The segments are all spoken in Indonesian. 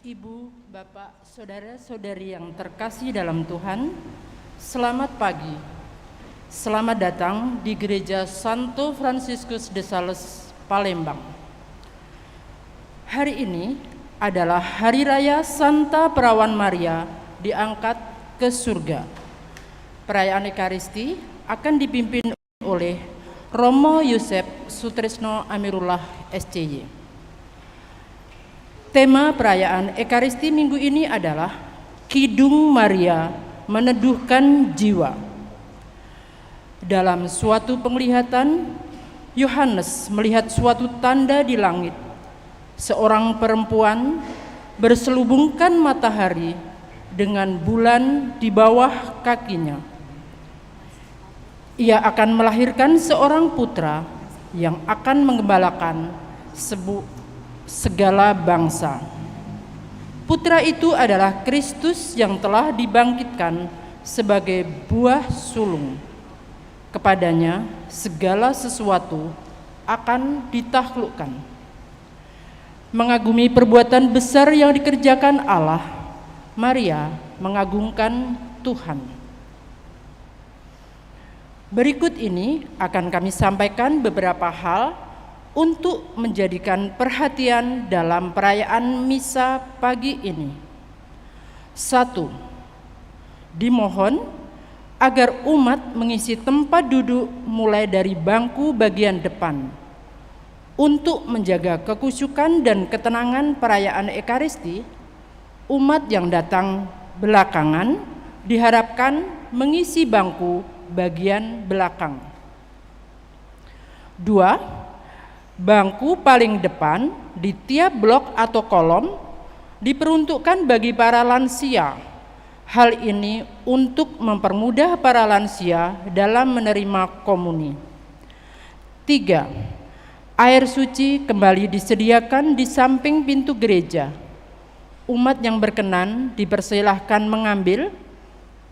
Ibu, Bapak, Saudara-saudari yang terkasih dalam Tuhan, selamat pagi. Selamat datang di Gereja Santo Fransiskus de Sales, Palembang. Hari ini adalah Hari Raya Santa Perawan Maria diangkat ke surga. Perayaan Ekaristi akan dipimpin oleh Romo Yusef Sutrisno Amirullah SCY. Tema perayaan Ekaristi minggu ini adalah Kidung Maria Meneduhkan Jiwa. Dalam suatu penglihatan, Yohanes melihat suatu tanda di langit. Seorang perempuan berselubungkan matahari dengan bulan di bawah kakinya. Ia akan melahirkan seorang putra yang akan menggembalakan segala bangsa. Putra itu adalah Kristus yang telah dibangkitkan sebagai buah sulung. Kepadanya segala sesuatu akan ditaklukkan. Mengagumi perbuatan besar yang dikerjakan Allah, Maria mengagungkan Tuhan. Berikut ini akan kami sampaikan beberapa hal untuk menjadikan perhatian dalam perayaan misa pagi ini. 1. Dimohon agar umat mengisi tempat duduk mulai dari bangku bagian depan untuk menjaga kekusyukan dan ketenangan perayaan Ekaristi. Umat yang datang belakangan diharapkan mengisi bangku bagian belakang. 2. Bangku paling depan di tiap blok atau kolom diperuntukkan bagi para lansia. Hal ini untuk mempermudah para lansia dalam menerima komuni. 3. Air suci kembali disediakan di samping pintu gereja. Umat yang berkenan dipersilahkan mengambil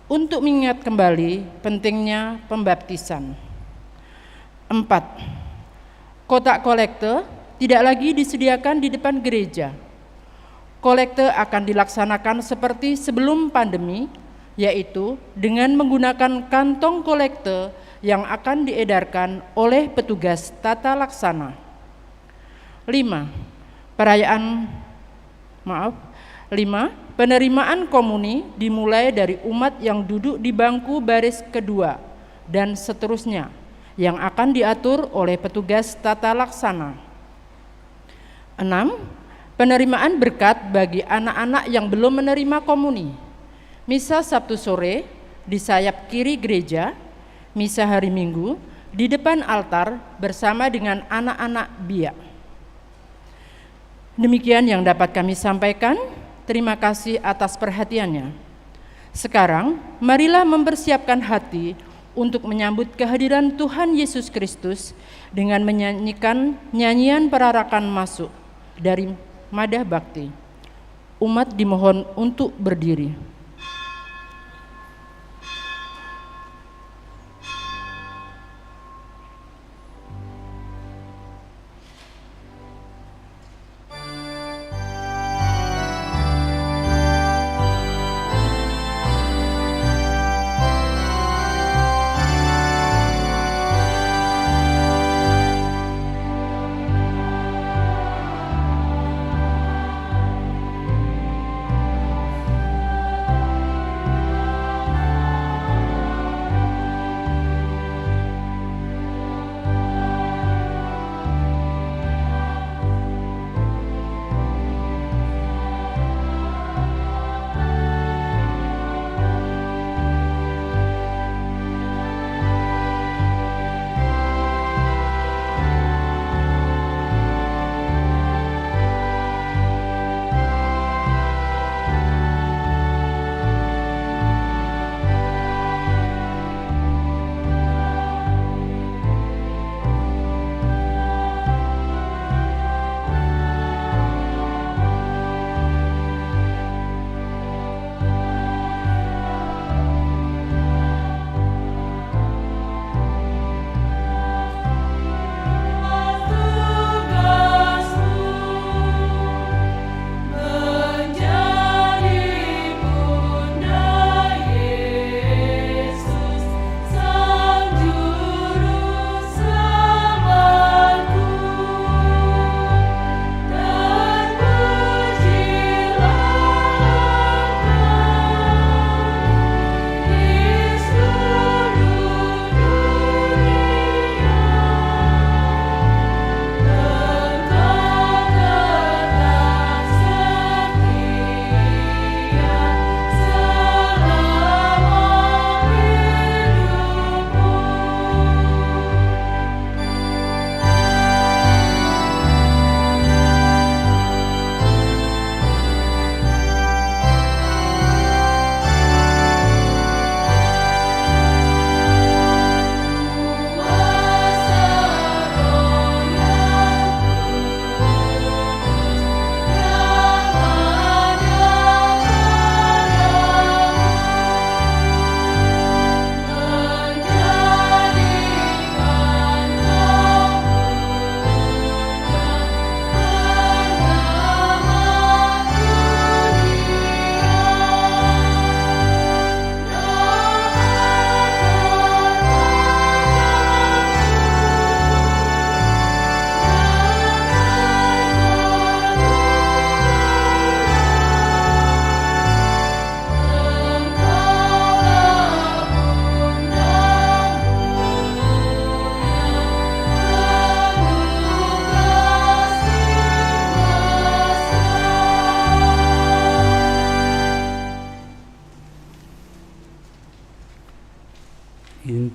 untuk mengingat kembali pentingnya pembaptisan. 4. Kotak kolekte tidak lagi disediakan di depan gereja. Kolekte akan dilaksanakan seperti sebelum pandemi, yaitu dengan menggunakan kantong kolekte yang akan diedarkan oleh petugas tata laksana. 5. Penerimaan komuni dimulai dari umat yang duduk di bangku baris kedua dan seterusnya, yang akan diatur oleh petugas tata laksana. 6. Penerimaan berkat bagi anak-anak yang belum menerima komuni. Misa Sabtu sore di sayap kiri gereja, misa hari Minggu di depan altar bersama dengan anak-anak biak. Demikian yang dapat kami sampaikan. Terima kasih atas perhatiannya. Sekarang, marilah mempersiapkan hati untuk menyambut kehadiran Tuhan Yesus Kristus dengan menyanyikan nyanyian perarakan masuk dari Madah Bakti. Umat dimohon untuk berdiri.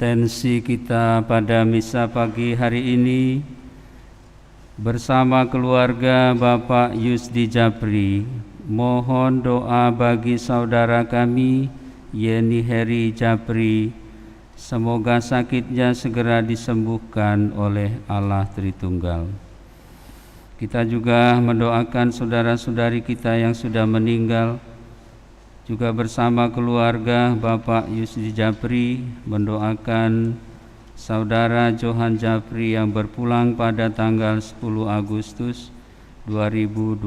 intensi kita pada misa pagi hari ini bersama keluarga Bapak Yusdi Japri, mohon doa bagi saudara kami Yeni Heri Japri, semoga sakitnya segera disembuhkan oleh Allah Tritunggal. Kita juga mendoakan saudara-saudari kita yang sudah meninggal, juga bersama keluarga Bapak Yusdi Japri mendoakan saudara Johan Japri yang berpulang pada tanggal 10 Agustus 2022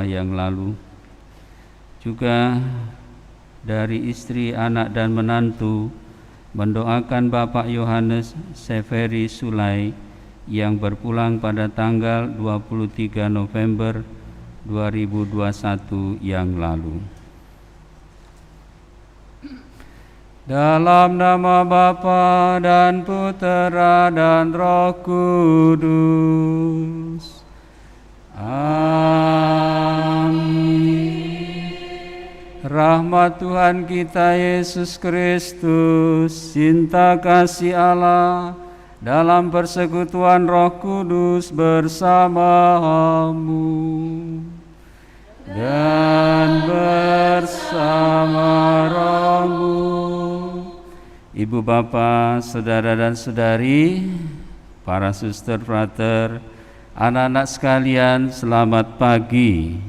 yang lalu. Juga dari istri, anak dan menantu mendoakan Bapak Yohanes Severi Sulai yang berpulang pada tanggal 23 November 2021 yang lalu. Dalam nama Bapa dan Putera dan Roh Kudus. Amin. Rahmat Tuhan kita Yesus Kristus, cinta kasih Allah, dalam persekutuan Roh Kudus bersamamu dan bersama rohmu. Ibu bapa, saudara dan saudari, para suster, frater, anak-anak sekalian, selamat pagi.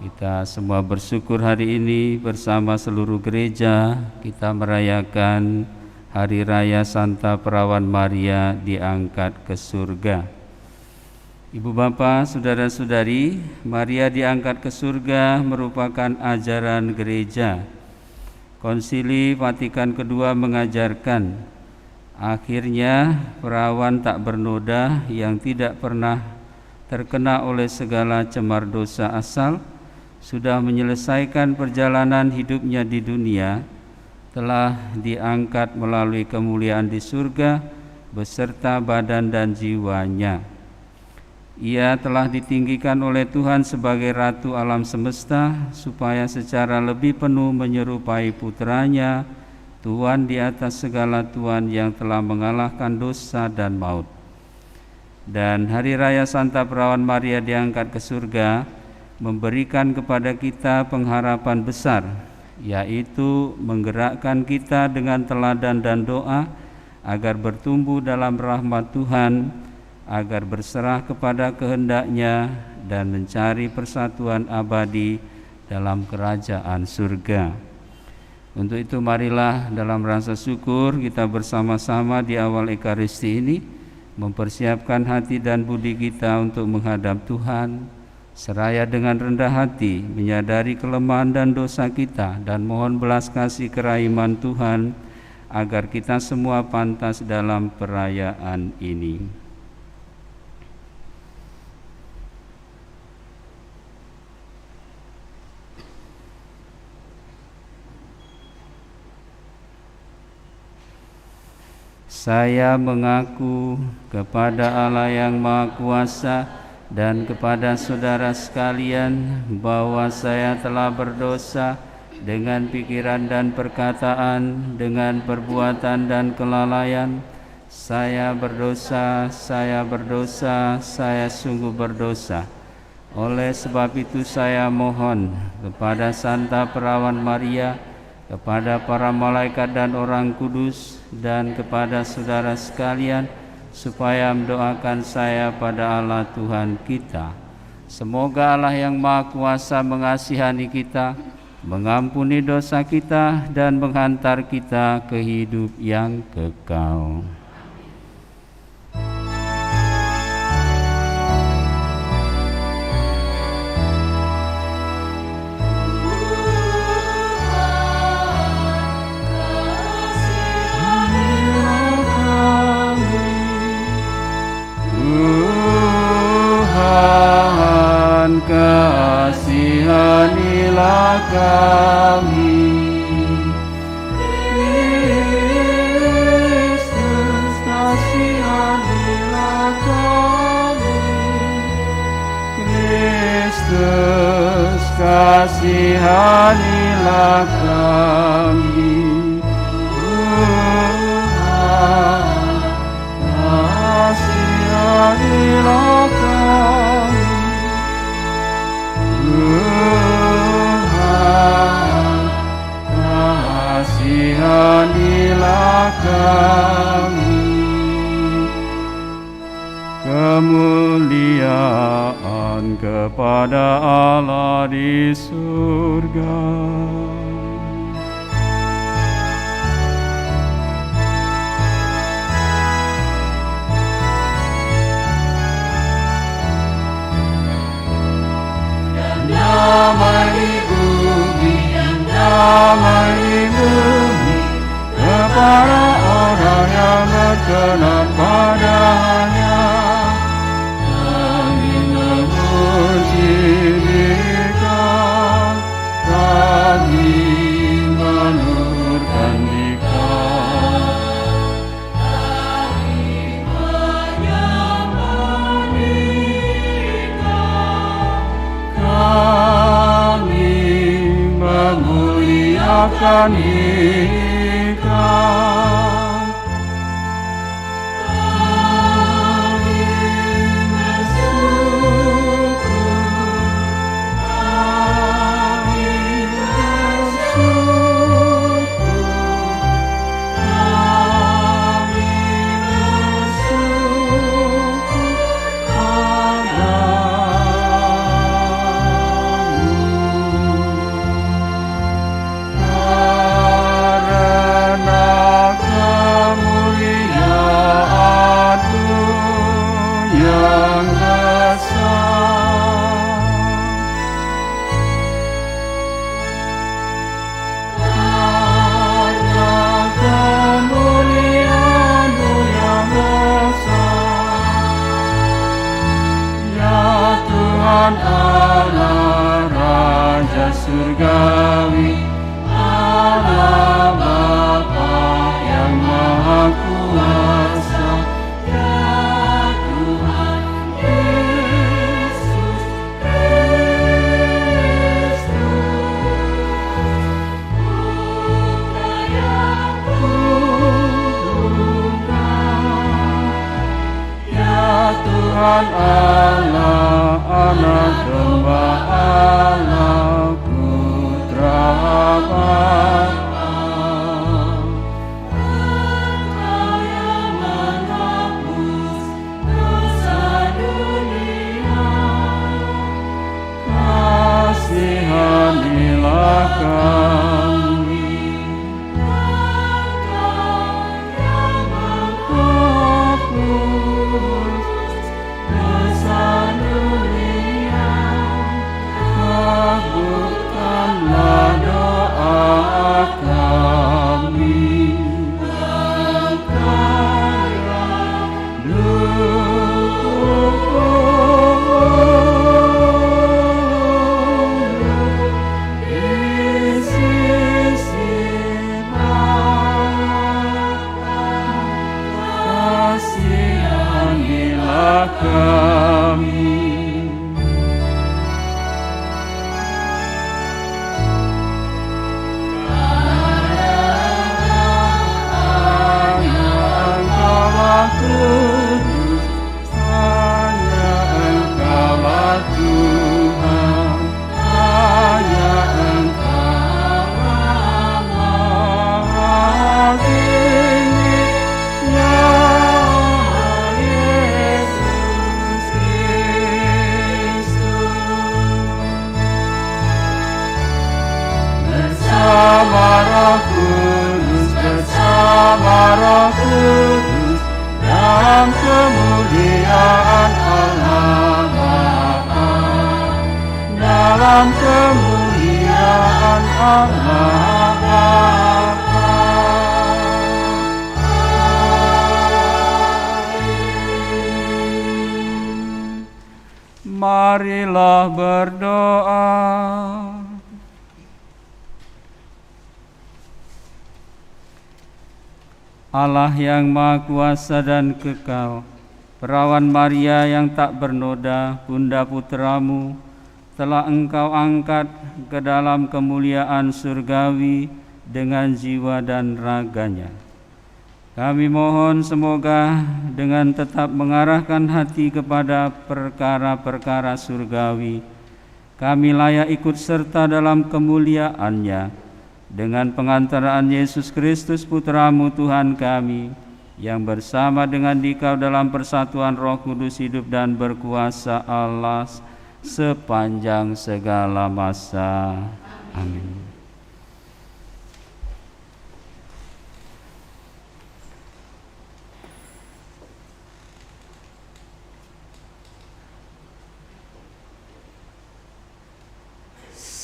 Kita semua bersyukur hari ini bersama seluruh gereja kita merayakan Hari Raya Santa Perawan Maria diangkat ke surga. Ibu bapa, saudara-saudari, Maria diangkat ke surga merupakan ajaran gereja. Konsili Vatikan II mengajarkan, akhirnya perawan tak bernoda yang tidak pernah terkena oleh segala cemar dosa asal, sudah menyelesaikan perjalanan hidupnya di dunia, telah diangkat melalui kemuliaan di surga beserta badan dan jiwanya. Ia telah ditinggikan oleh Tuhan sebagai Ratu alam semesta, supaya secara lebih penuh menyerupai putranya, Tuhan di atas segala Tuhan yang telah mengalahkan dosa dan maut. Dan Hari Raya Santa Perawan Maria diangkat ke surga memberikan kepada kita pengharapan besar, yaitu menggerakkan kita dengan teladan dan doa agar bertumbuh dalam rahmat Tuhan, agar berserah kepada kehendak-Nya dan mencari persatuan abadi dalam kerajaan surga. Untuk itu marilah dalam rasa syukur kita bersama-sama di awal Ekaristi ini mempersiapkan hati dan budi kita untuk menghadap Tuhan, seraya dengan rendah hati menyadari kelemahan dan dosa kita dan mohon belas kasih kerahiman Tuhan agar kita semua pantas dalam perayaan ini. Saya mengaku kepada Allah yang Maha Kuasa dan kepada saudara sekalian bahwa saya telah berdosa dengan pikiran dan perkataan, dengan perbuatan dan kelalaian. Saya berdosa, saya berdosa, saya sungguh berdosa. Oleh sebab itu saya mohon kepada Santa Perawan Maria, kepada para malaikat dan orang kudus, dan kepada saudara sekalian, supaya mendoakan saya pada Allah Tuhan kita. Semoga Allah yang Maha Kuasa mengasihani kita, mengampuni dosa kita, dan menghantar kita ke hidup yang kekal. Tuhan, kasihanilah kami. Kristus, kasihanilah kami. Kristus, kasihanilah kami. kami. Kemuliaan kepada Allah di surga. Damai di bumi, damai di bumi, kepada orang yang berkenan padanya. Kami memuji Dikau, kami menurutkan Dikau. Kami menyembah Dikau, kami memuliakan Dikau. Allah Raja Surgawi, Allah Bapa yang Maha Kuasa, ya Tuhan Yesus Kristus, Putra yang tunggal, ya Tuhan Allah, Anak domba Allah, Putra Bapa. Engkau yang menghapus dosa dunia, kasihanilah kami. Engkau yang menghapus dosa dunia, kabulkanlah doa kami. Engkau yang duduk di sisi Bapa, kasihanilah kami. Kudus, hanya Engkaulah Tuhan, hanya Engkaulah Maha Tinggi, ya Yesus Kristus. Bersama Roh Kudus, bersama Roh Kudus, dalam kemuliaan Allah Bapa, dalam kemuliaan Allah Bapa. Marilah berdoa. Allah yang Maha Kuasa dan Kekal, Perawan Maria yang tak bernoda, Bunda Putramu, telah Engkau angkat ke dalam kemuliaan surgawi dengan jiwa dan raganya. Kami mohon semoga dengan tetap mengarahkan hati kepada perkara-perkara surgawi, kami layak ikut serta dalam kemuliaannya, dengan pengantaraan Yesus Kristus Putra-Mu Tuhan kami, yang bersama dengan Dikau dalam persatuan Roh Kudus hidup dan berkuasa Allah sepanjang segala masa. Amin.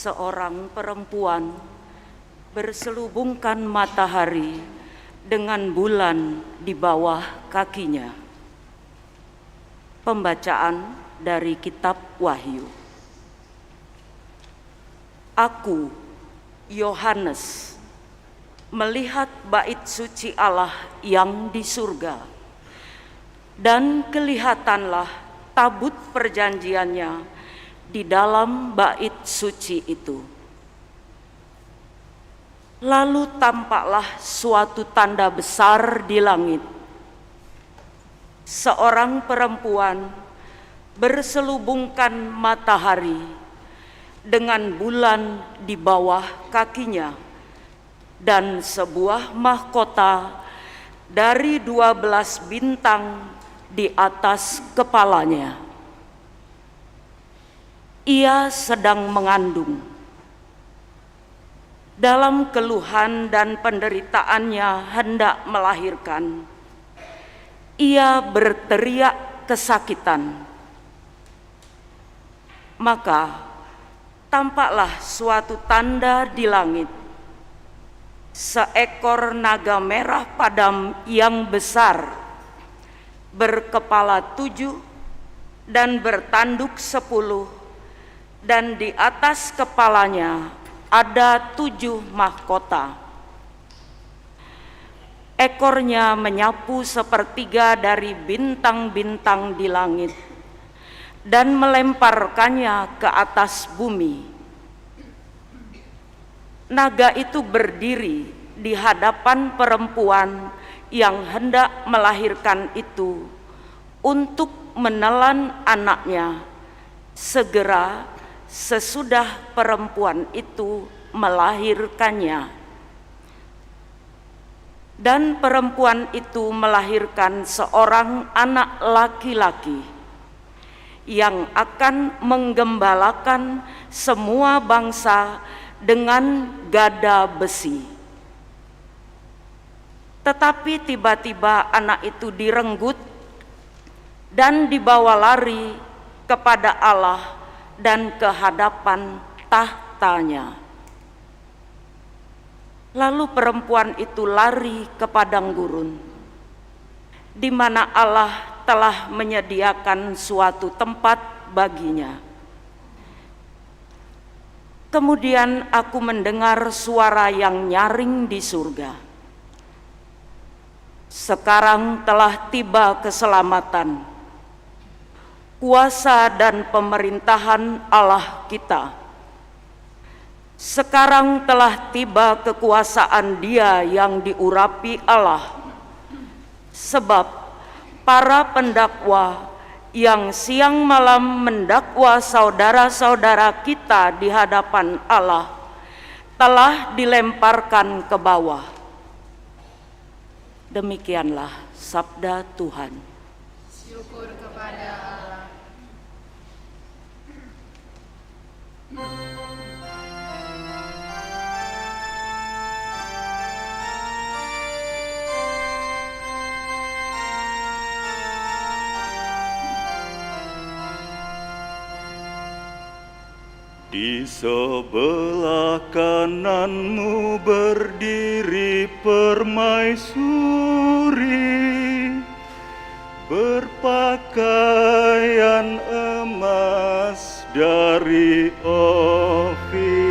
Seorang perempuan berselubungkan matahari dengan bulan di bawah kakinya. Pembacaan dari Kitab Wahyu. Aku, Yohanes, melihat bait suci Allah yang di surga, dan kelihatanlah tabut perjanjiannya di dalam bait suci itu. Lalu tampaklah suatu tanda besar di langit. Seorang perempuan berselubungkan matahari dengan bulan di bawah kakinya, dan sebuah mahkota dari 12 bintang di atas kepalanya. Ia sedang mengandung. Dalam keluhan dan penderitaannya hendak melahirkan, ia berteriak kesakitan. Maka tampaklah suatu tanda di langit. Seekor naga merah padam yang besar, berkepala 7 dan bertanduk 10, dan di atas kepalanya ada 7 mahkota. Ekornya menyapu sepertiga dari bintang-bintang di langit dan melemparkannya ke atas bumi. Naga itu berdiri di hadapan perempuan yang hendak melahirkan itu untuk menelan anaknya segera sesudah perempuan itu melahirkannya. Dan perempuan itu melahirkan seorang anak laki-laki yang akan menggembalakan semua bangsa dengan gada besi. Tetapi tiba-tiba anak itu direnggut dan dibawa lari kepada Allah dan ke hadapan tahtanya. Lalu perempuan itu lari ke padang gurun, di mana Allah telah menyediakan suatu tempat baginya. Kemudian aku mendengar suara yang nyaring di surga. Sekarang telah tiba keselamatan, kuasa dan pemerintahan Allah kita. Sekarang telah tiba kekuasaan Dia yang diurapi Allah, sebab para pendakwa yang siang malam mendakwa saudara-saudara kita di hadapan Allah telah dilemparkan ke bawah. Demikianlah sabda Tuhan. Syukur kepada Allah. Di sebelah kananmu berdiri permaisuri, berpakaian emas dari Ofir.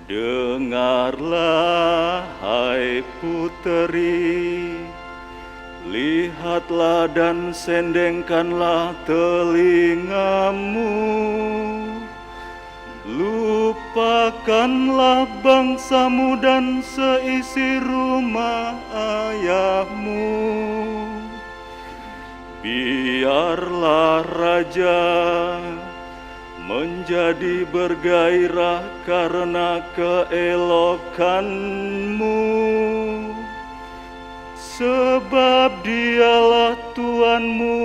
Dengarlah, hai puteri, lihatlah dan sendengkanlah telingamu. lupakanlah bangsamu dan seisi rumah ayahmu. Biarlah raja menjadi bergairah karena keelokanmu, sebab dialah Tuanmu,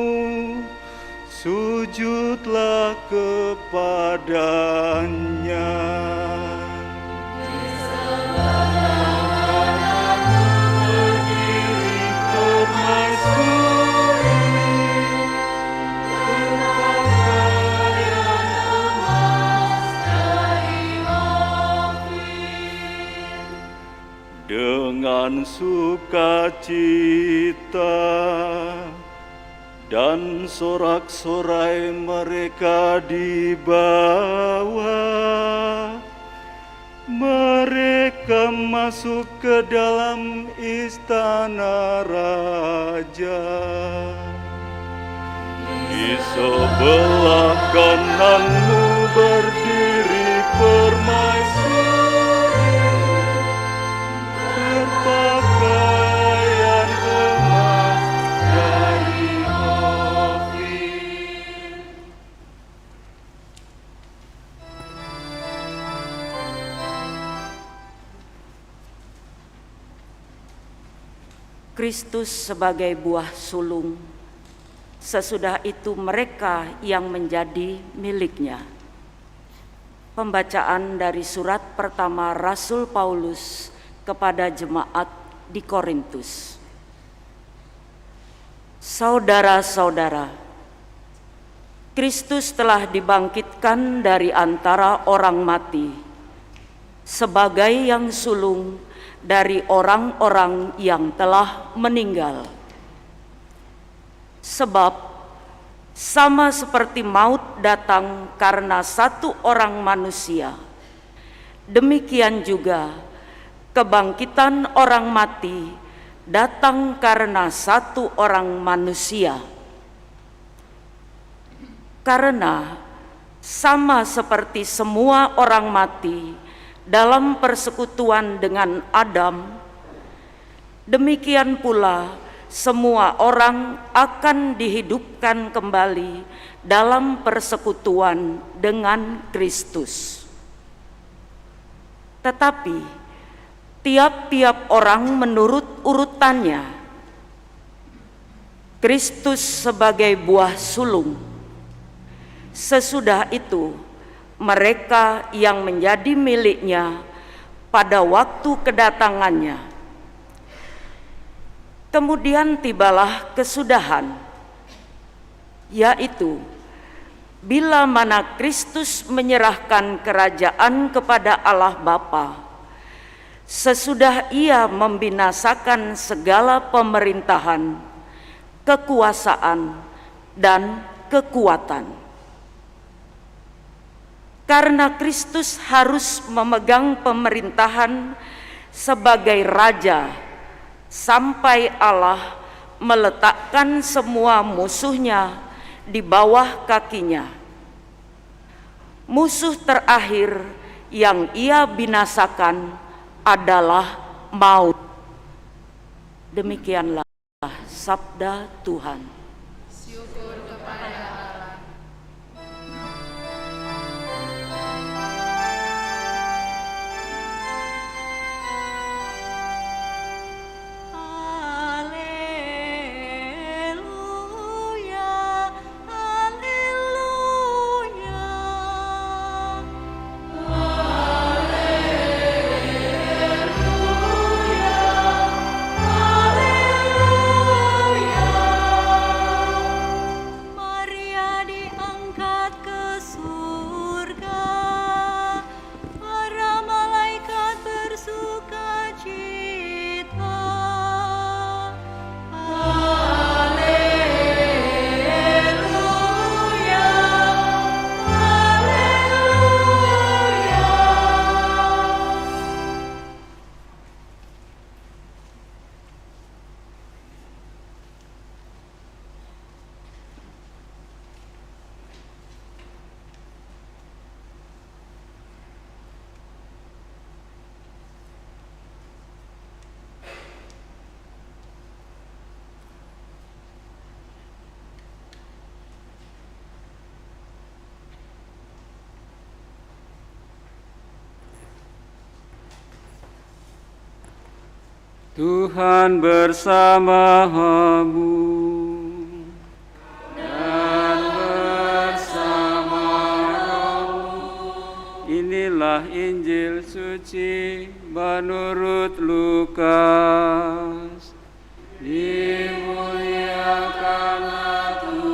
sujudlah kepadanya. Dengan sukacita dan sorak-sorai mereka dibawa. Mereka masuk ke dalam istana raja. Di sebelah kananmu berdiri permaisuri berpakaian emas dari Ofir. Kristus sebagai buah sulung, sesudah itu mereka yang menjadi miliknya. Pembacaan dari surat pertama Rasul Paulus kepada jemaat di Korintus. Saudara-saudara, Kristus telah dibangkitkan dari antara orang mati sebagai yang sulung dari orang-orang yang telah meninggal. Sebab sama seperti maut datang karena satu orang manusia, demikian juga kebangkitan orang mati datang karena satu orang manusia. Karena sama seperti semua orang mati dalam persekutuan dengan Adam, demikian pula semua orang akan dihidupkan kembali dalam persekutuan dengan Kristus. Tetapi tiap-tiap orang menurut urutannya. Kristus sebagai buah sulung. Sesudah itu, mereka yang menjadi miliknya pada waktu kedatangannya. Kemudian tibalah kesudahan, yaitu bila mana Kristus menyerahkan kerajaan kepada Allah Bapa, sesudah ia membinasakan segala pemerintahan, kekuasaan, dan kekuatan. Karena Kristus harus memegang pemerintahan sebagai Raja sampai Allah meletakkan semua musuhnya di bawah kakinya. Musuh terakhir yang ia binasakan adalah maut. Demikianlah sabda Tuhan. Syukur kepada Allah. Haleluya, haleluya. Tuhan bersamamu dan bersama rohmu. Inilah Injil suci menurut Lukas. Dimuliakanlah Tuhan.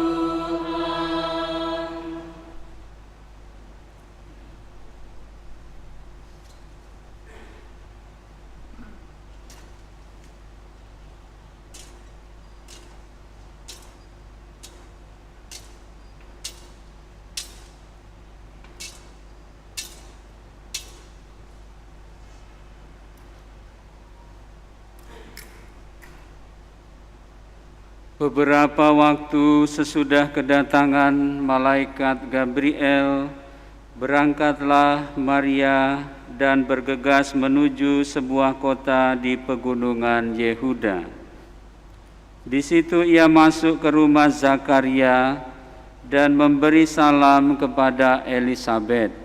Beberapa waktu sesudah kedatangan malaikat Gabriel, berangkatlah Maria dan bergegas menuju sebuah kota di pegunungan Yehuda. Di situ ia masuk ke rumah Zakaria dan memberi salam kepada Elisabet.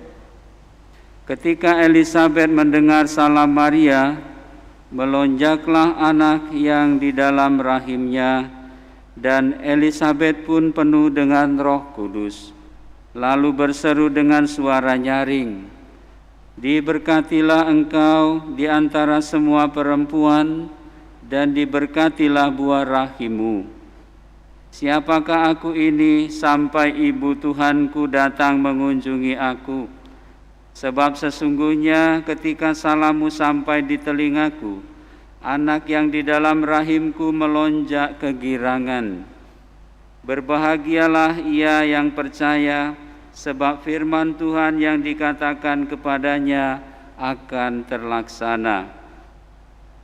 Ketika Elisabet mendengar salam Maria, melonjaklah anak yang di dalam rahimnya, dan Elisabet pun penuh dengan Roh Kudus, lalu berseru dengan suara nyaring, "Diberkatilah engkau di antara semua perempuan, dan diberkatilah buah rahimmu. Siapakah aku ini sampai ibu Tuhanku datang mengunjungi aku? Sebab sesungguhnya ketika salammu sampai di telingaku, anak yang di dalam rahimku melonjak kegirangan. Berbahagialah ia yang percaya, sebab firman Tuhan yang dikatakan kepadanya akan terlaksana."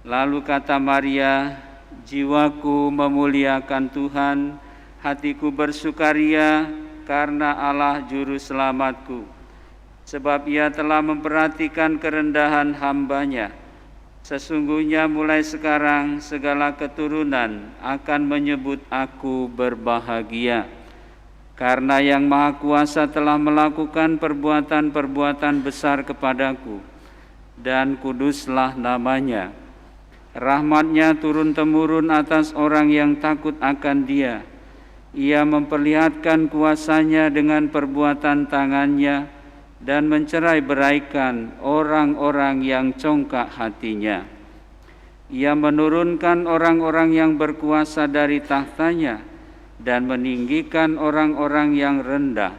Lalu kata Maria, "Jiwaku memuliakan Tuhan, hatiku bersukaria karena Allah Juru Selamatku, sebab ia telah memperhatikan kerendahan hamba-Nya. Sesungguhnya mulai sekarang segala keturunan akan menyebut aku berbahagia, karena Yang Maha Kuasa telah melakukan perbuatan-perbuatan besar kepadaku, dan kuduslah namanya. Rahmat-Nya turun-temurun atas orang yang takut akan Dia. Ia memperlihatkan kuasa-Nya dengan perbuatan tangan-Nya, dan mencerai beraikan orang-orang yang congkak hatinya. Ia menurunkan orang-orang yang berkuasa dari tahtanya dan meninggikan orang-orang yang rendah.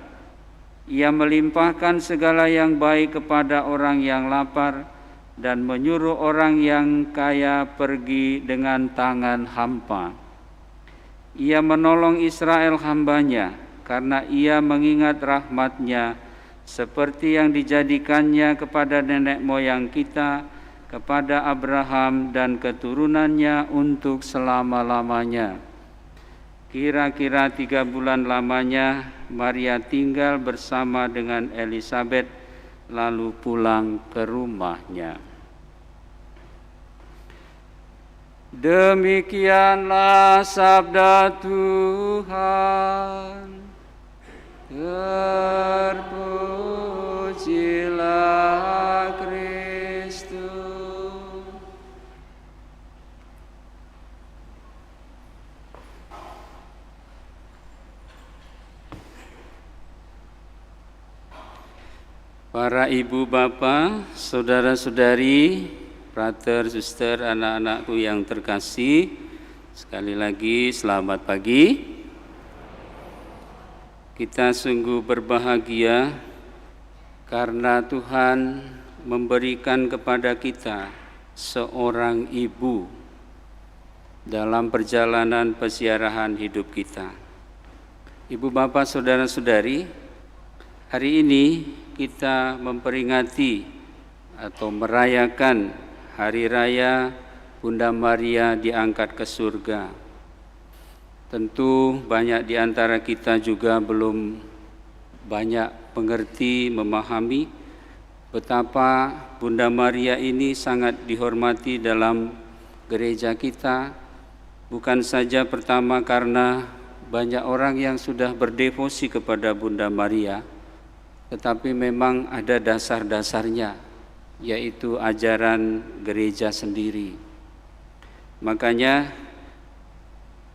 Ia melimpahkan segala yang baik kepada orang yang lapar dan menyuruh orang yang kaya pergi dengan tangan hampa. Ia menolong Israel hamba-Nya karena ia mengingat rahmat-Nya seperti yang dijadikannya kepada nenek moyang kita, kepada Abraham dan keturunannya untuk selama-lamanya. Kira-kira 3 bulan lamanya, Maria tinggal bersama dengan Elisabet, lalu pulang ke rumahnya. Demikianlah sabda Tuhan. Terpujilah Kristus. Para ibu bapak, saudara-saudari, brother, suster, anak-anakku yang terkasih, sekali lagi selamat pagi. Kita sungguh berbahagia karena Tuhan memberikan kepada kita seorang ibu dalam perjalanan peziarahan hidup kita. Ibu bapak, saudara-saudari, hari ini kita memperingati atau merayakan Hari Raya Bunda Maria diangkat ke surga. Tentu banyak di antara kita juga belum banyak mengerti, memahami betapa Bunda Maria ini sangat dihormati dalam gereja kita, bukan saja pertama karena banyak orang yang sudah berdevosi kepada Bunda Maria, tetapi memang ada dasar-dasarnya, yaitu ajaran gereja sendiri. Makanya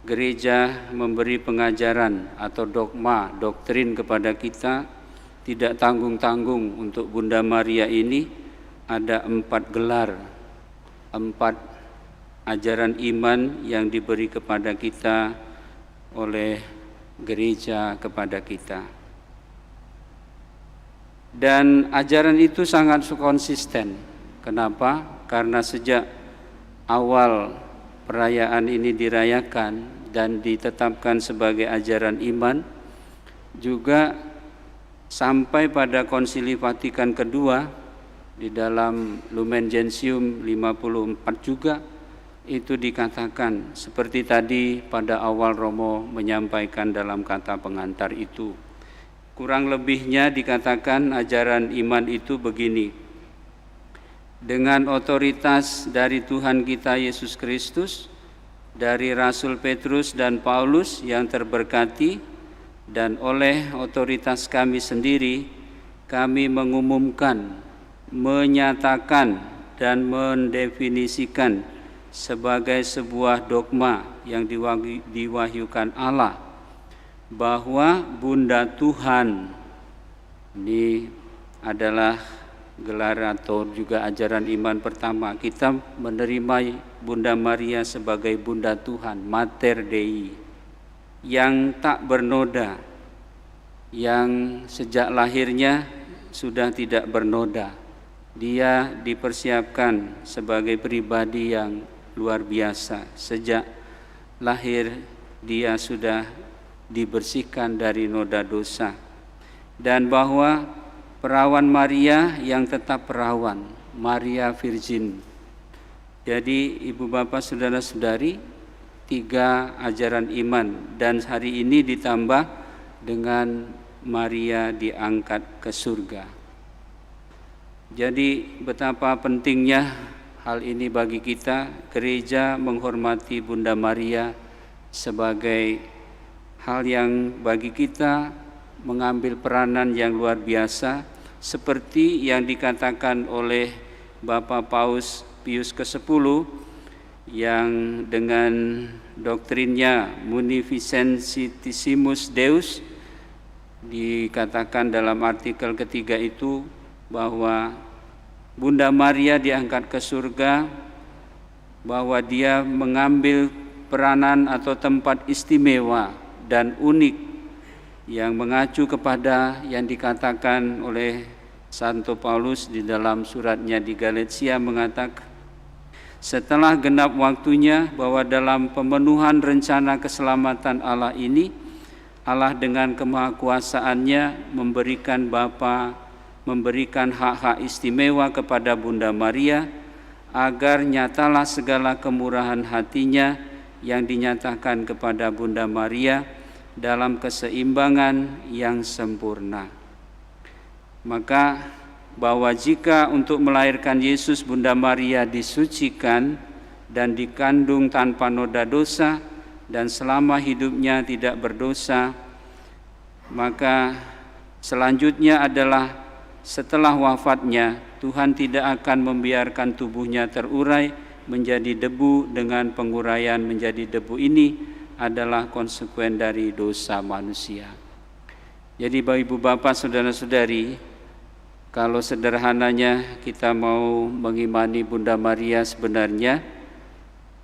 gereja memberi pengajaran atau dogma, doktrin kepada kita, tidak tanggung-tanggung untuk Bunda Maria ini ada 4 gelar, 4 ajaran iman yang diberi kepada kita oleh gereja kepada kita. Dan ajaran itu sangat konsisten. Kenapa? Karena sejak awal perayaan ini dirayakan dan ditetapkan sebagai ajaran iman, juga sampai pada Konsili Vatikan kedua di dalam Lumen Gentium 54 juga itu dikatakan seperti tadi pada awal Romo menyampaikan dalam kata pengantar itu. Kurang lebihnya dikatakan ajaran iman itu begini: dengan otoritas dari Tuhan kita Yesus Kristus, dari Rasul Petrus dan Paulus yang terberkati, dan oleh otoritas kami sendiri, kami mengumumkan, menyatakan, dan mendefinisikan sebagai sebuah dogma yang diwahyukan Allah, bahwa Bunda Tuhan, ini adalah gelar atau juga ajaran iman pertama. Kita menerima Bunda Maria sebagai Bunda Tuhan, Mater Dei, yang tak bernoda, yang sejak lahirnya sudah tidak bernoda. Dia dipersiapkan sebagai pribadi yang luar biasa. Sejak lahir dia sudah dibersihkan dari noda dosa. Dan bahwa perawan Maria yang tetap perawan, Maria Virgin. Jadi ibu bapak saudara-saudari, 3 ajaran iman, dan hari ini ditambah dengan Maria diangkat ke surga. Jadi betapa pentingnya hal ini bagi kita. Gereja menghormati Bunda Maria sebagai hal yang bagi kita mengambil peranan yang luar biasa, seperti yang dikatakan oleh Bapak Paus Pius ke-10 yang dengan doktrinnya Munificentissimus Deus dikatakan dalam artikel ketiga itu bahwa Bunda Maria diangkat ke surga, bahwa dia mengambil peranan atau tempat istimewa dan unik yang mengacu kepada yang dikatakan oleh Santo Paulus di dalam suratnya di Galatia, mengatakan setelah genap waktunya bahwa dalam pemenuhan rencana keselamatan Allah ini, Allah dengan kemahakuasaannya memberikan hak-hak istimewa kepada Bunda Maria agar nyatalah segala kemurahan hatinya yang dinyatakan kepada Bunda Maria dalam keseimbangan yang sempurna. Maka bahwa jika untuk melahirkan Yesus Bunda Maria disucikan dan dikandung tanpa noda dosa dan selama hidupnya tidak berdosa, maka selanjutnya adalah setelah wafatnya Tuhan tidak akan membiarkan tubuhnya terurai menjadi debu. Dengan penguraian menjadi debu ini adalah konsekuen dari dosa manusia. Jadi Bapak Ibu Bapak Saudara-saudari, kalau sederhananya kita mau mengimani Bunda Maria sebenarnya,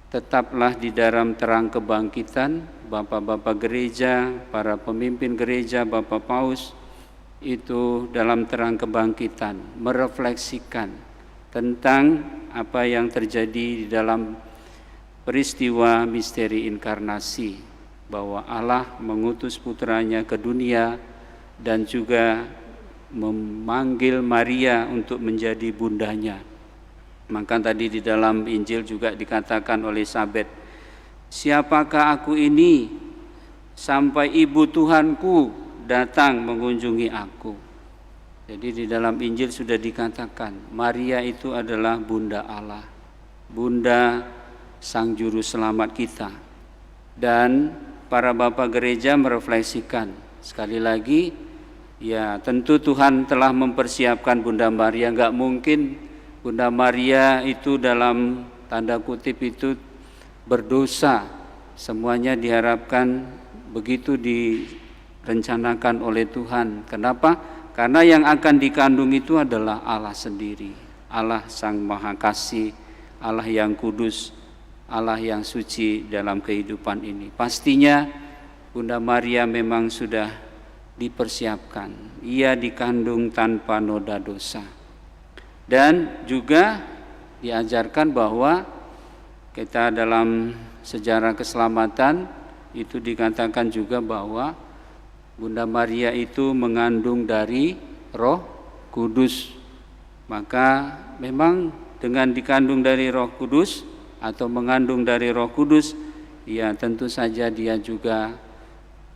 tetaplah di dalam terang kebangkitan. Bapak-bapak gereja, para pemimpin gereja, Bapak Paus, itu dalam terang kebangkitan merefleksikan tentang apa yang terjadi di dalam peristiwa misteri inkarnasi, bahwa Allah mengutus putranya ke dunia dan juga memanggil Maria untuk menjadi bundanya. Maka tadi di dalam Injil juga dikatakan oleh Elizabeth, siapakah aku ini sampai ibu Tuhanku datang mengunjungi aku. Jadi di dalam Injil sudah dikatakan Maria itu adalah Bunda Allah, Bunda Sang Juru Selamat kita. Dan para bapak gereja merefleksikan sekali lagi, ya tentu Tuhan telah mempersiapkan Bunda Maria. Enggak mungkin Bunda Maria itu dalam tanda kutip itu berdosa, semuanya diharapkan begitu direncanakan oleh Tuhan. Kenapa? Karena yang akan dikandung itu adalah Allah sendiri, Allah Sang Maha Kasih, Allah yang kudus, Allah yang suci dalam kehidupan ini. Pastinya Bunda Maria memang sudah dipersiapkan. Ia dikandung tanpa noda dosa. Dan juga diajarkan bahwa kita dalam sejarah keselamatan itu dikatakan juga bahwa Bunda Maria itu mengandung dari Roh Kudus. Maka memang dengan dikandung dari Roh Kudus atau mengandung dari Roh Kudus, ya tentu saja dia juga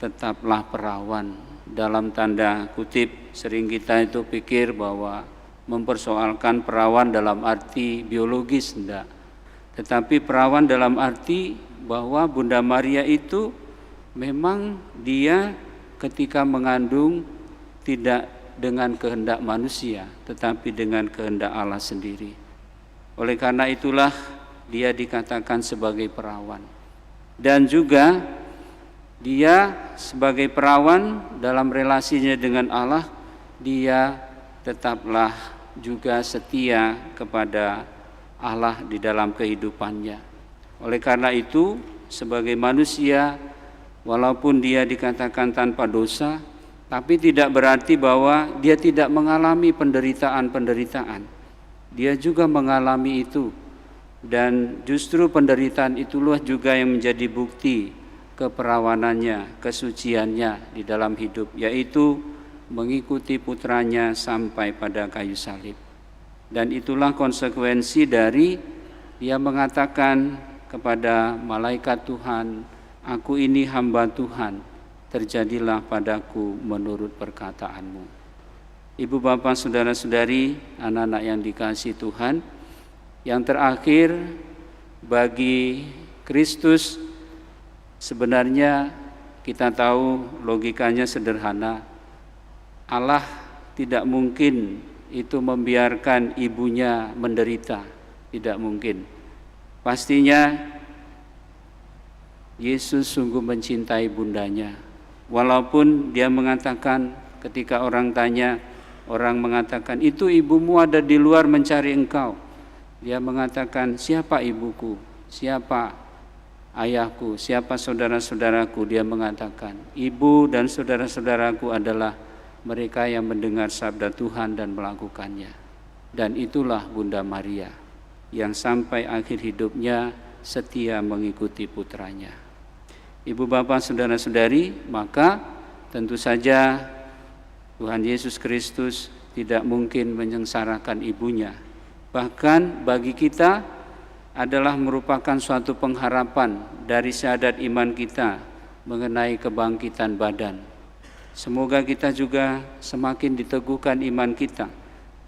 tetaplah perawan. Dalam tanda kutip, sering kita itu pikir bahwa mempersoalkan perawan dalam arti biologis, enggak. Tetapi perawan dalam arti bahwa Bunda Maria itu memang dia ketika mengandung tidak dengan kehendak manusia, tetapi dengan kehendak Allah sendiri. Oleh karena itulah dia dikatakan sebagai perawan. Dan juga dia sebagai perawan dalam relasinya dengan Allah, dia tetaplah juga setia kepada Allah di dalam kehidupannya. Oleh karena itu, sebagai manusia, walaupun dia dikatakan tanpa dosa, tapi tidak berarti bahwa dia tidak mengalami penderitaan-penderitaan. Dia juga mengalami itu. Dan justru penderitaan itulah juga yang menjadi bukti keperawanannya, kesuciannya di dalam hidup, yaitu mengikuti putranya sampai pada kayu salib. Dan itulah konsekuensi dari dia mengatakan kepada malaikat Tuhan, "Aku ini hamba Tuhan, terjadilah padaku menurut perkataanmu." Ibu bapak saudara-saudari, anak-anak yang dikasihi Tuhan, yang terakhir bagi Kristus sebenarnya kita tahu logikanya sederhana. Allah tidak mungkin itu membiarkan ibunya menderita, tidak mungkin. Pastinya Yesus sungguh mencintai bundanya. Walaupun dia mengatakan ketika orang tanya, orang mengatakan, "Itu ibumu ada di luar mencari engkau." Dia mengatakan, "Siapa ibuku? Siapa ayahku? Siapa saudara-saudaraku?" Dia mengatakan, "Ibu dan saudara-saudaraku adalah mereka yang mendengar sabda Tuhan dan melakukannya." Dan itulah Bunda Maria yang sampai akhir hidupnya setia mengikuti putranya. Ibu bapak saudara-saudari, maka tentu saja Tuhan Yesus Kristus tidak mungkin menyengsarakan ibunya. Bahkan bagi kita adalah merupakan suatu pengharapan dari syahadat iman kita mengenai kebangkitan badan. Semoga kita juga semakin diteguhkan iman kita.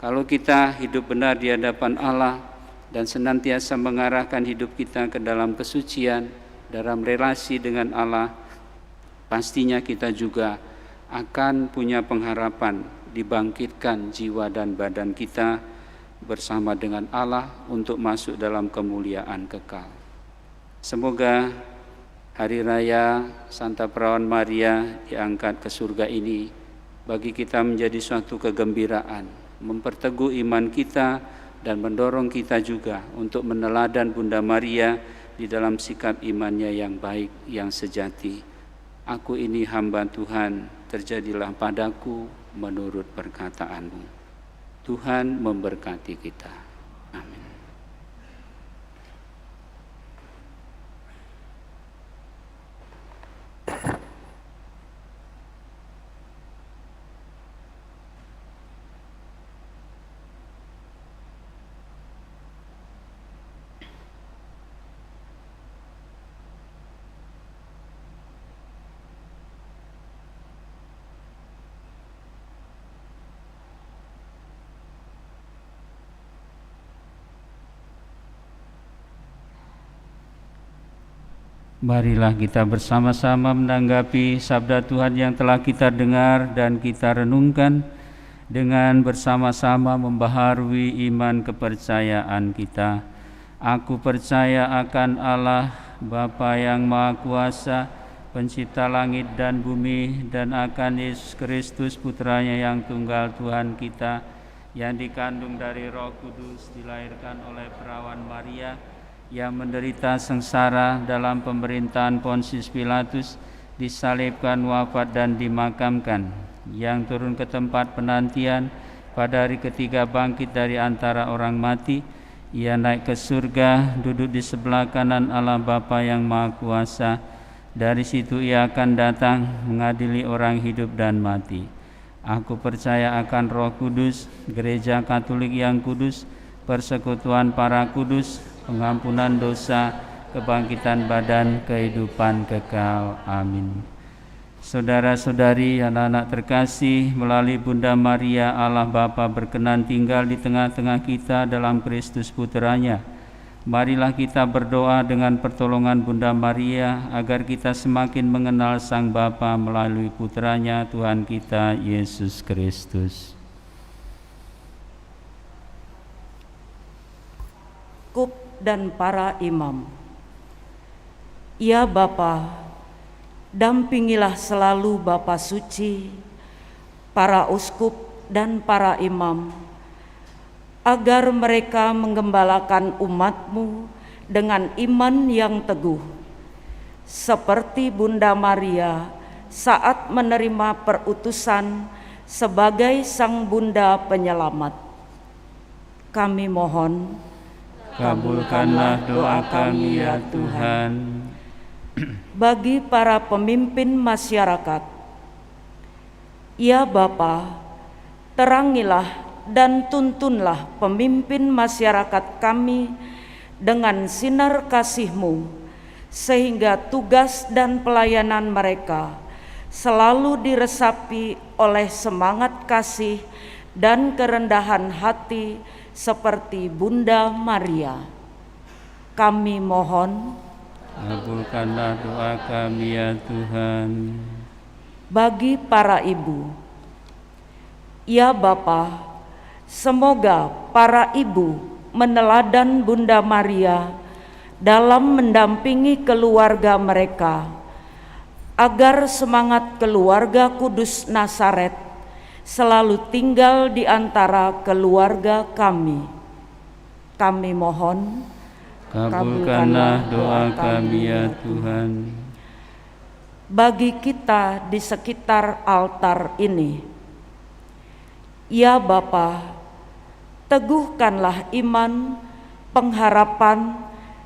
Kalau kita hidup benar di hadapan Allah dan senantiasa mengarahkan hidup kita ke dalam kesucian, dalam relasi dengan Allah, pastinya kita juga akan punya pengharapan dibangkitkan jiwa dan badan kita bersama dengan Allah untuk masuk dalam kemuliaan kekal. Semoga hari raya Santa Perawan Maria diangkat ke surga ini bagi kita menjadi suatu kegembiraan, memperteguh iman kita dan mendorong kita juga untuk meneladan Bunda Maria di dalam sikap imannya yang baik, yang sejati. "Aku ini hamba Tuhan, terjadilah padaku menurut perkataanmu." Tuhan memberkati kita. Amin. Marilah kita bersama-sama menanggapi sabda Tuhan yang telah kita dengar dan kita renungkan dengan bersama-sama membaharui iman kepercayaan kita. Aku percaya akan Allah, Bapa yang Maha Kuasa, pencipta langit dan bumi, dan akan Yesus Kristus putranya yang tunggal Tuhan kita, yang dikandung dari Roh Kudus, dilahirkan oleh perawan Maria, yang menderita sengsara dalam pemerintahan Pontius Pilatus, disalibkan, wafat dan dimakamkan, yang turun ke tempat penantian, pada hari ketiga bangkit dari antara orang mati, ia naik ke surga, duduk di sebelah kanan Allah Bapa yang Maha Kuasa. Dari situ ia akan datang mengadili orang hidup dan mati. Aku percaya akan Roh Kudus, Gereja Katolik yang kudus, persekutuan para kudus, pengampunan dosa, kebangkitan badan, kehidupan kekal. Amin. Saudara-saudari, anak-anak terkasih, melalui Bunda Maria, Allah Bapa berkenan tinggal di tengah-tengah kita dalam Kristus Putranya. Marilah kita berdoa dengan pertolongan Bunda Maria, agar kita semakin mengenal Sang Bapa melalui Putranya, Tuhan kita, Yesus Kristus. Uskup dan para imam. Ya Bapa, dampingilah selalu Bapa Suci, para uskup dan para imam, agar mereka menggembalakan umat-Mu dengan iman yang teguh, seperti Bunda Maria saat menerima perutusan sebagai Sang Bunda Penyelamat. Kami mohon, kabulkanlah doa kami ya Tuhan. Bagi para pemimpin masyarakat, ya Bapa, terangilah dan tuntunlah pemimpin masyarakat kami dengan sinar kasih-Mu, sehingga tugas dan pelayanan mereka selalu diresapi oleh semangat kasih dan kerendahan hati seperti Bunda Maria. Kami mohon, kabulkanlah doa kami ya Tuhan. bagi para ibu, ya Bapa, semoga para ibu meneladan Bunda Maria dalam mendampingi keluarga mereka, agar semangat keluarga kudus Nazaret selalu tinggal di antara keluarga kami. Kami mohon, kabulkanlah doa kami ya Tuhan. bagi kita di sekitar altar ini, ya Bapa, teguhkanlah iman, pengharapan,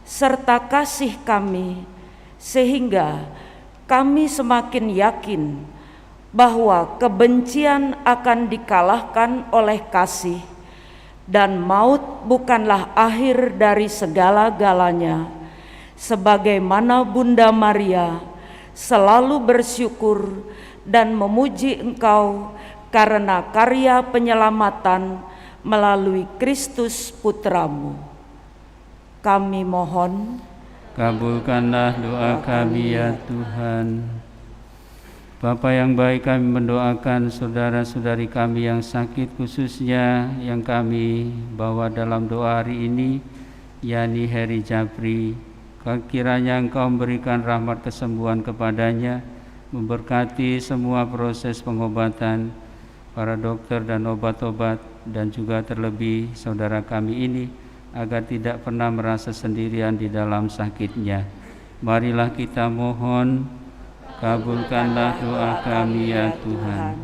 serta kasih kami, sehingga kami semakin yakin bahwa kebencian akan dikalahkan oleh kasih, dan maut bukanlah akhir dari segala-galanya, sebagaimana Bunda Maria selalu bersyukur dan memuji Engkau karena karya penyelamatan melalui Kristus Putramu. Kami mohon, kabulkanlah doa kami ya Tuhan. Bapa yang baik, kami mendoakan saudara-saudari kami yang sakit, khususnya yang kami bawa dalam doa hari ini, yakni Heri Japri. Kiranya Engkau memberikan rahmat kesembuhan kepadanya, memberkati semua proses pengobatan, para dokter dan obat-obat, dan juga terlebih saudara kami ini, agar tidak pernah merasa sendirian di dalam sakitnya. Marilah kita mohon, kabulkanlah doa kami ya Tuhan.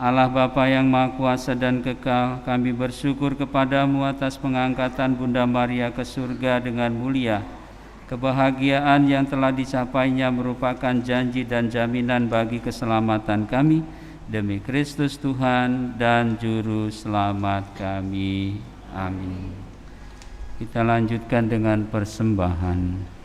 Allah Bapa yang Maha Kuasa dan Kekal, kami bersyukur kepadamu atas pengangkatan Bunda Maria ke surga dengan mulia. Kebahagiaan yang telah dicapainya merupakan janji dan jaminan bagi keselamatan kami, demi Kristus Tuhan dan Juru Selamat kami. Amin. Kita lanjutkan dengan persembahan.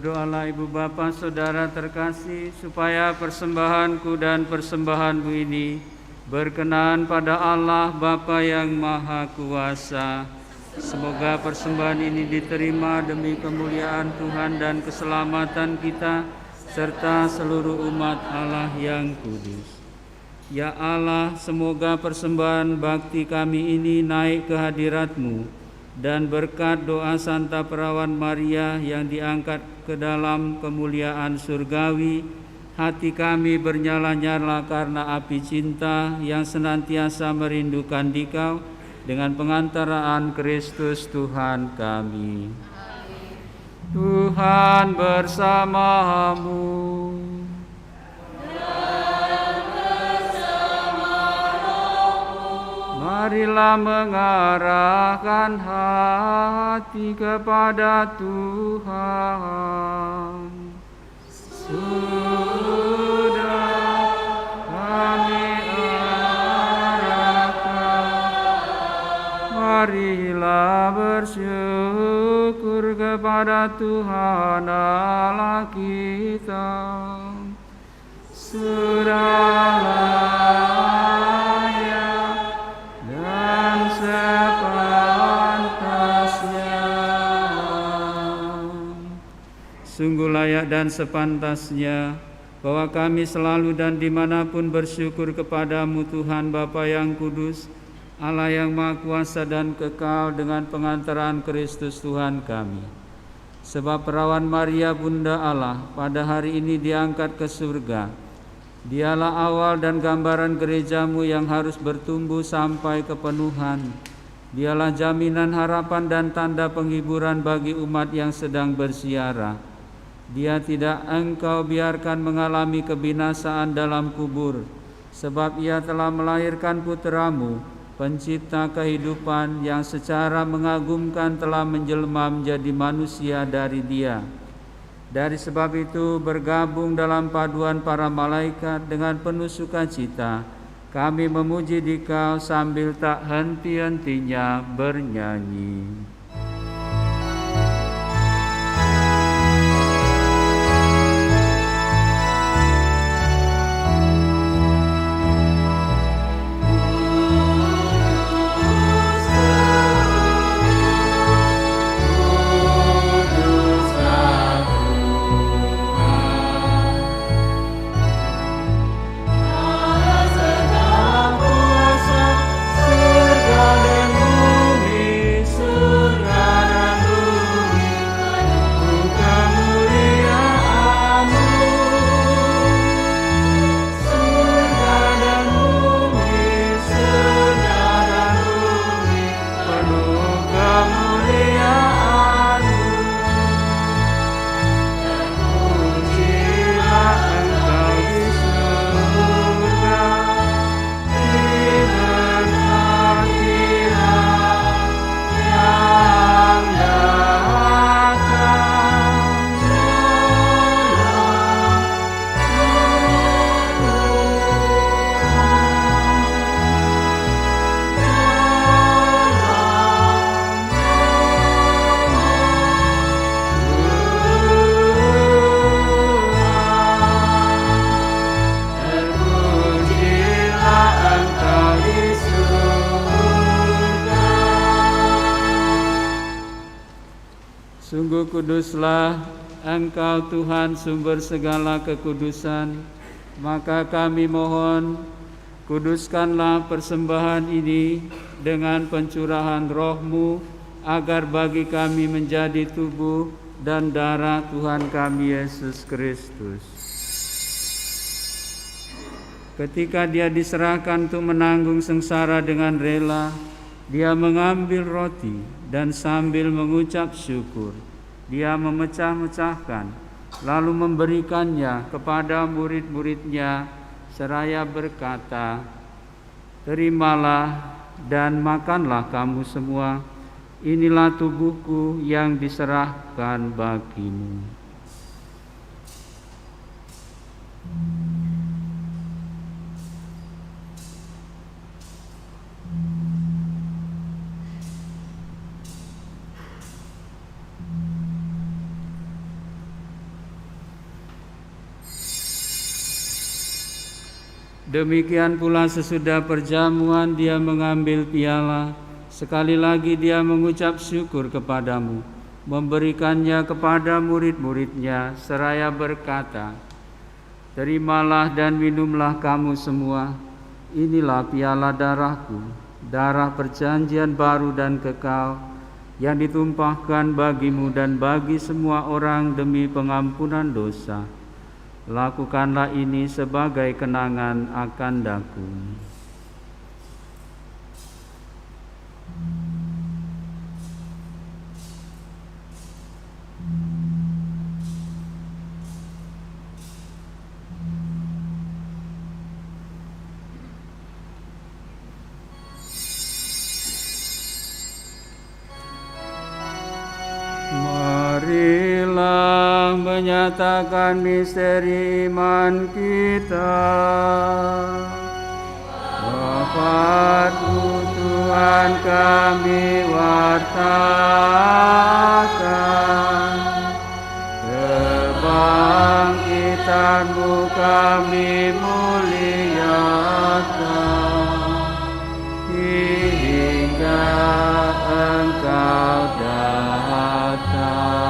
Berdoalah Ibu Bapa Saudara terkasih, supaya persembahanku dan persembahanmu ini berkenan pada Allah Bapa yang Maha Kuasa. Semoga persembahan ini diterima demi kemuliaan Tuhan dan keselamatan kita, serta seluruh umat Allah yang kudus. Ya Allah, semoga persembahan bakti kami ini naik ke hadirat-Mu, dan berkat doa Santa Perawan Maria yang diangkat ke dalam kemuliaan surgawi, hati kami bernyala-nyala karena api cinta yang senantiasa merindukan Dikau dengan pengantaraan Kristus Tuhan kami. Tuhan bersamamu. Marilah mengarahkan hati kepada Tuhan. Sudah kami arahkan, marilah bersyukur kepada Tuhan Allah kita. Sudah layak dan sepantasnya, sungguh layak dan sepantasnya bahwa kami selalu dan dimanapun bersyukur kepadamu Tuhan Bapa yang kudus, Allah yang Maha Kuasa dan kekal, dengan pengantaran Kristus Tuhan kami. Sebab Perawan Maria Bunda Allah pada hari ini diangkat ke surga. Dialah awal dan gambaran gerejamu yang harus bertumbuh sampai kepenuhan. Dialah jaminan harapan dan tanda penghiburan bagi umat yang sedang bersiara. Dia tidak Engkau biarkan mengalami kebinasaan dalam kubur, sebab Ia telah melahirkan Putra-Mu, pencipta kehidupan, yang secara mengagumkan telah menjelma menjadi manusia dari Dia. Dari sebab itu, bergabung dalam paduan para malaikat dengan penuh sukacita, kami memuji Dikau sambil tak henti-hentinya bernyanyi. Sungguh kuduslah Engkau Tuhan, sumber segala kekudusan. Maka kami mohon, kuduskanlah persembahan ini dengan pencurahan Roh-Mu, agar bagi kami menjadi tubuh dan darah Tuhan kami Yesus Kristus. Ketika Dia diserahkan untuk menanggung sengsara dengan rela, Dia mengambil roti dan sambil mengucap syukur, Dia memecah-mecahkan, lalu memberikannya kepada murid-muridnya seraya berkata, "Terimalah dan makanlah kamu semua, inilah tubuhku yang diserahkan bagimu." Demikian pula sesudah perjamuan dia mengambil piala. Sekali lagi dia mengucap syukur kepadamu, memberikannya kepada murid-muridnya, seraya berkata, "Terimalah dan minumlah kamu semua. Inilah piala darahku, darah perjanjian baru dan kekal, yang ditumpahkan bagimu dan bagi semua orang demi pengampunan dosa. Lakukanlah ini sebagai kenangan akan daku." Marilah menyatakan misteri iman kita. Wafatmu Tuhan kami wartakan, kebangkitan-Mu kami muliakan, hingga Engkau datang.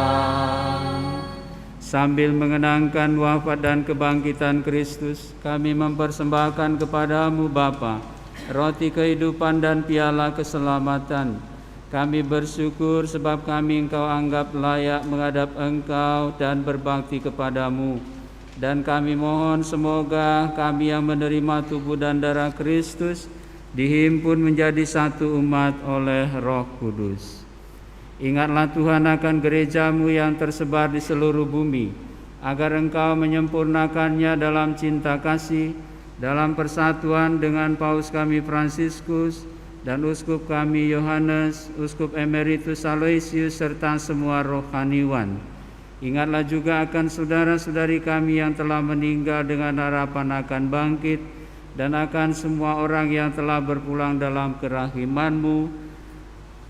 Sambil mengenangkan wafat dan kebangkitan Kristus, kami mempersembahkan kepadamu Bapa, roti kehidupan dan piala keselamatan. Kami bersyukur sebab kami Engkau anggap layak menghadap Engkau dan berbakti kepadamu. Dan kami mohon semoga kami yang menerima tubuh dan darah Kristus dihimpun menjadi satu umat oleh Roh Kudus. Ingatlah Tuhan akan gereja-Mu yang tersebar di seluruh bumi, agar Engkau menyempurnakannya dalam cinta kasih, dalam persatuan dengan Paus kami Fransiskus dan Uskup kami Yohanes, Uskup Emeritus Aloysius, serta semua rohaniwan. Ingatlah juga akan saudara-saudari kami yang telah meninggal dengan harapan akan bangkit, dan akan semua orang yang telah berpulang dalam kerahiman-Mu,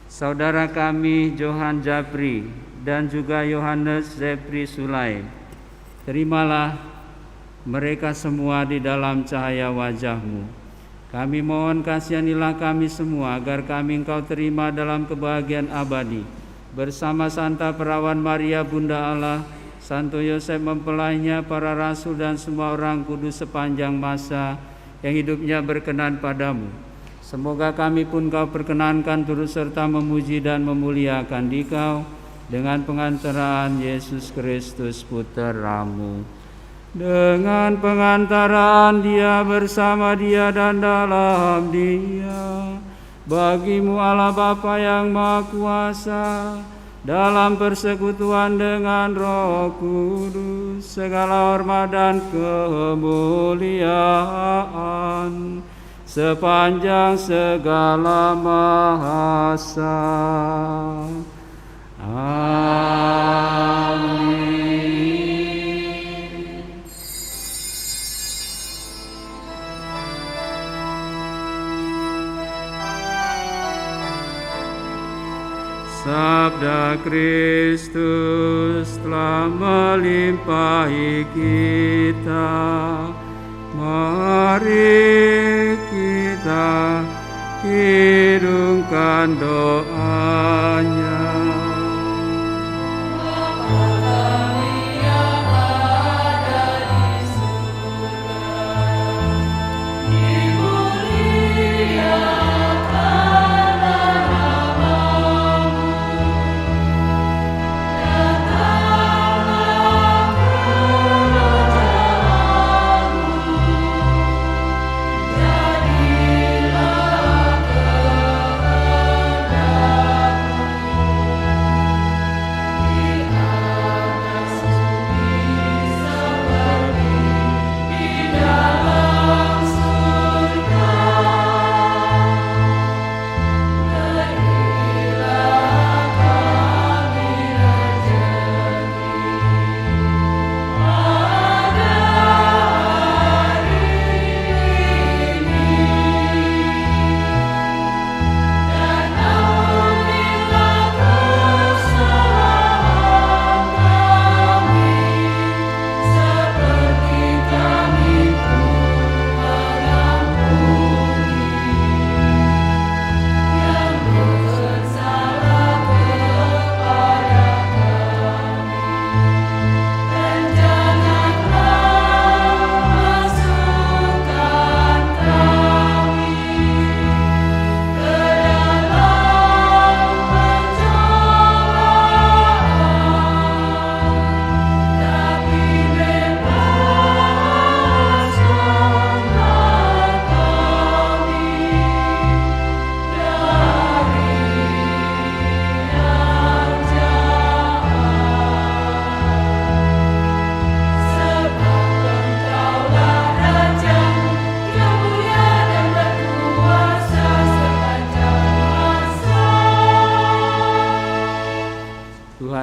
saudara kami Johan Japri dan juga Yohanes Zepri Sulai. Terimalah mereka semua di dalam cahaya wajah-Mu. Kami mohon kasihanilah kami semua agar kami Engkau terima dalam kebahagiaan abadi bersama Santa Perawan Maria Bunda Allah, Santo Yosef mempelainya, para rasul dan semua orang kudus sepanjang masa yang hidupnya berkenan padamu. Semoga kami pun Kau perkenankan turut serta memuji dan memuliakan Dikau dengan pengantaraan Yesus Kristus Putra-Mu. Dengan pengantaraan Dia, bersama Dia dan dalam Dia, bagi-Mu Allah Bapa yang Maha Kuasa, dalam persekutuan dengan Roh Kudus, segala hormat dan kemuliaan sepanjang segala masa. Amin. Sabda Kristus telah melimpahi kita. Mari kita hidungkan doanya.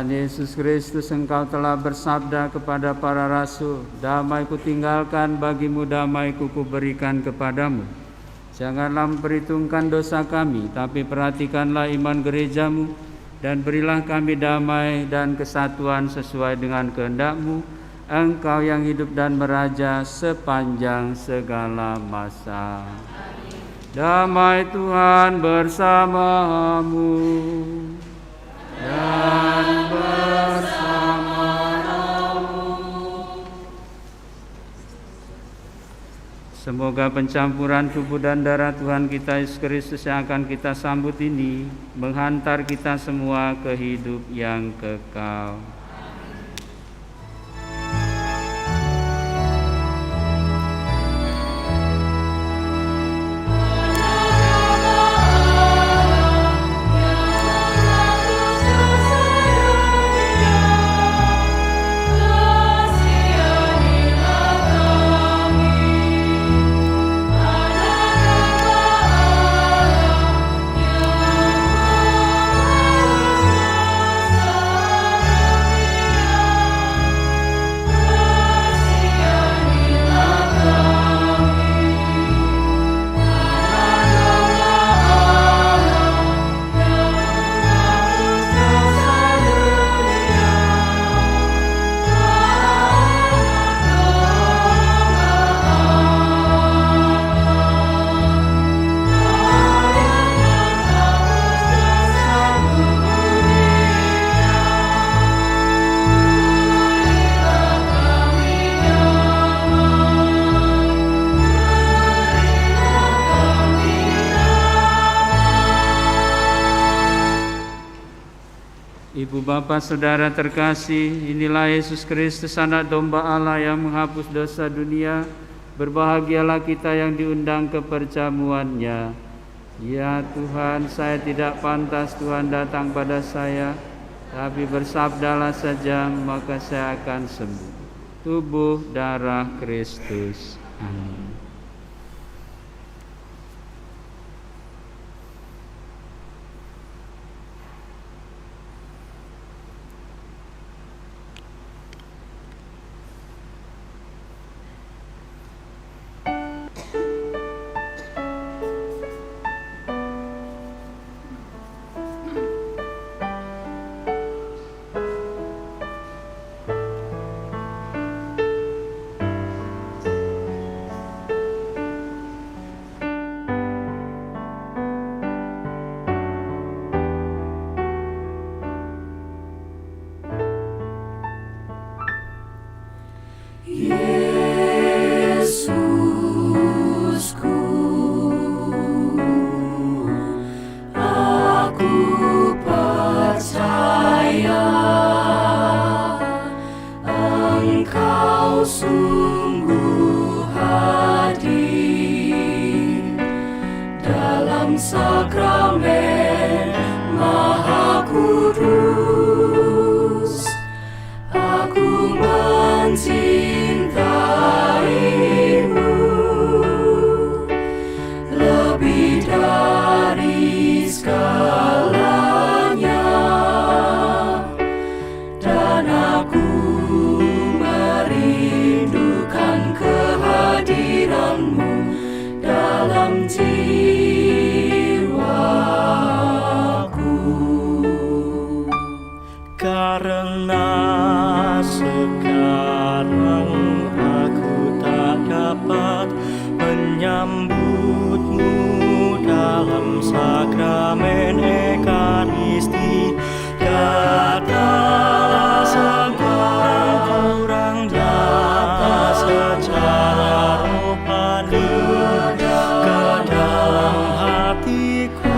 Tuhan Yesus Kristus, Engkau telah bersabda kepada para rasul, damai kutinggalkan bagimu, damai kuberikan kepadamu. Janganlah memperhitungkan dosa kami, tapi perhatikanlah iman gerejamu, dan berilah kami damai dan kesatuan sesuai dengan kehendak-Mu, Engkau yang hidup dan meraja sepanjang segala masa. Damai Tuhan bersamamu dan bersama rohmu. Semoga pencampuran tubuh dan darah Tuhan kita Yesus Kristus yang akan kita sambut ini menghantar kita semua ke hidup yang kekal. Ibu bapa saudara terkasih, inilah Yesus Kristus anak domba Allah yang menghapus dosa dunia. Berbahagialah kita yang diundang ke perjamuannya. Ya Tuhan, saya tidak pantas Tuhan datang pada saya, tapi bersabdalah saja maka saya akan sembuh. Tubuh darah Kristus. Amin. Sakramen Maha Kudus, aku mencintaimu lebih dari segalanya, dan aku merindukan kehadiranmu dalam karena sekarang aku tak dapat menyambutmu dalam sakramen Ekaristi. Katalah sekurang-kurang nyata secara rohani ke dalam hatiku.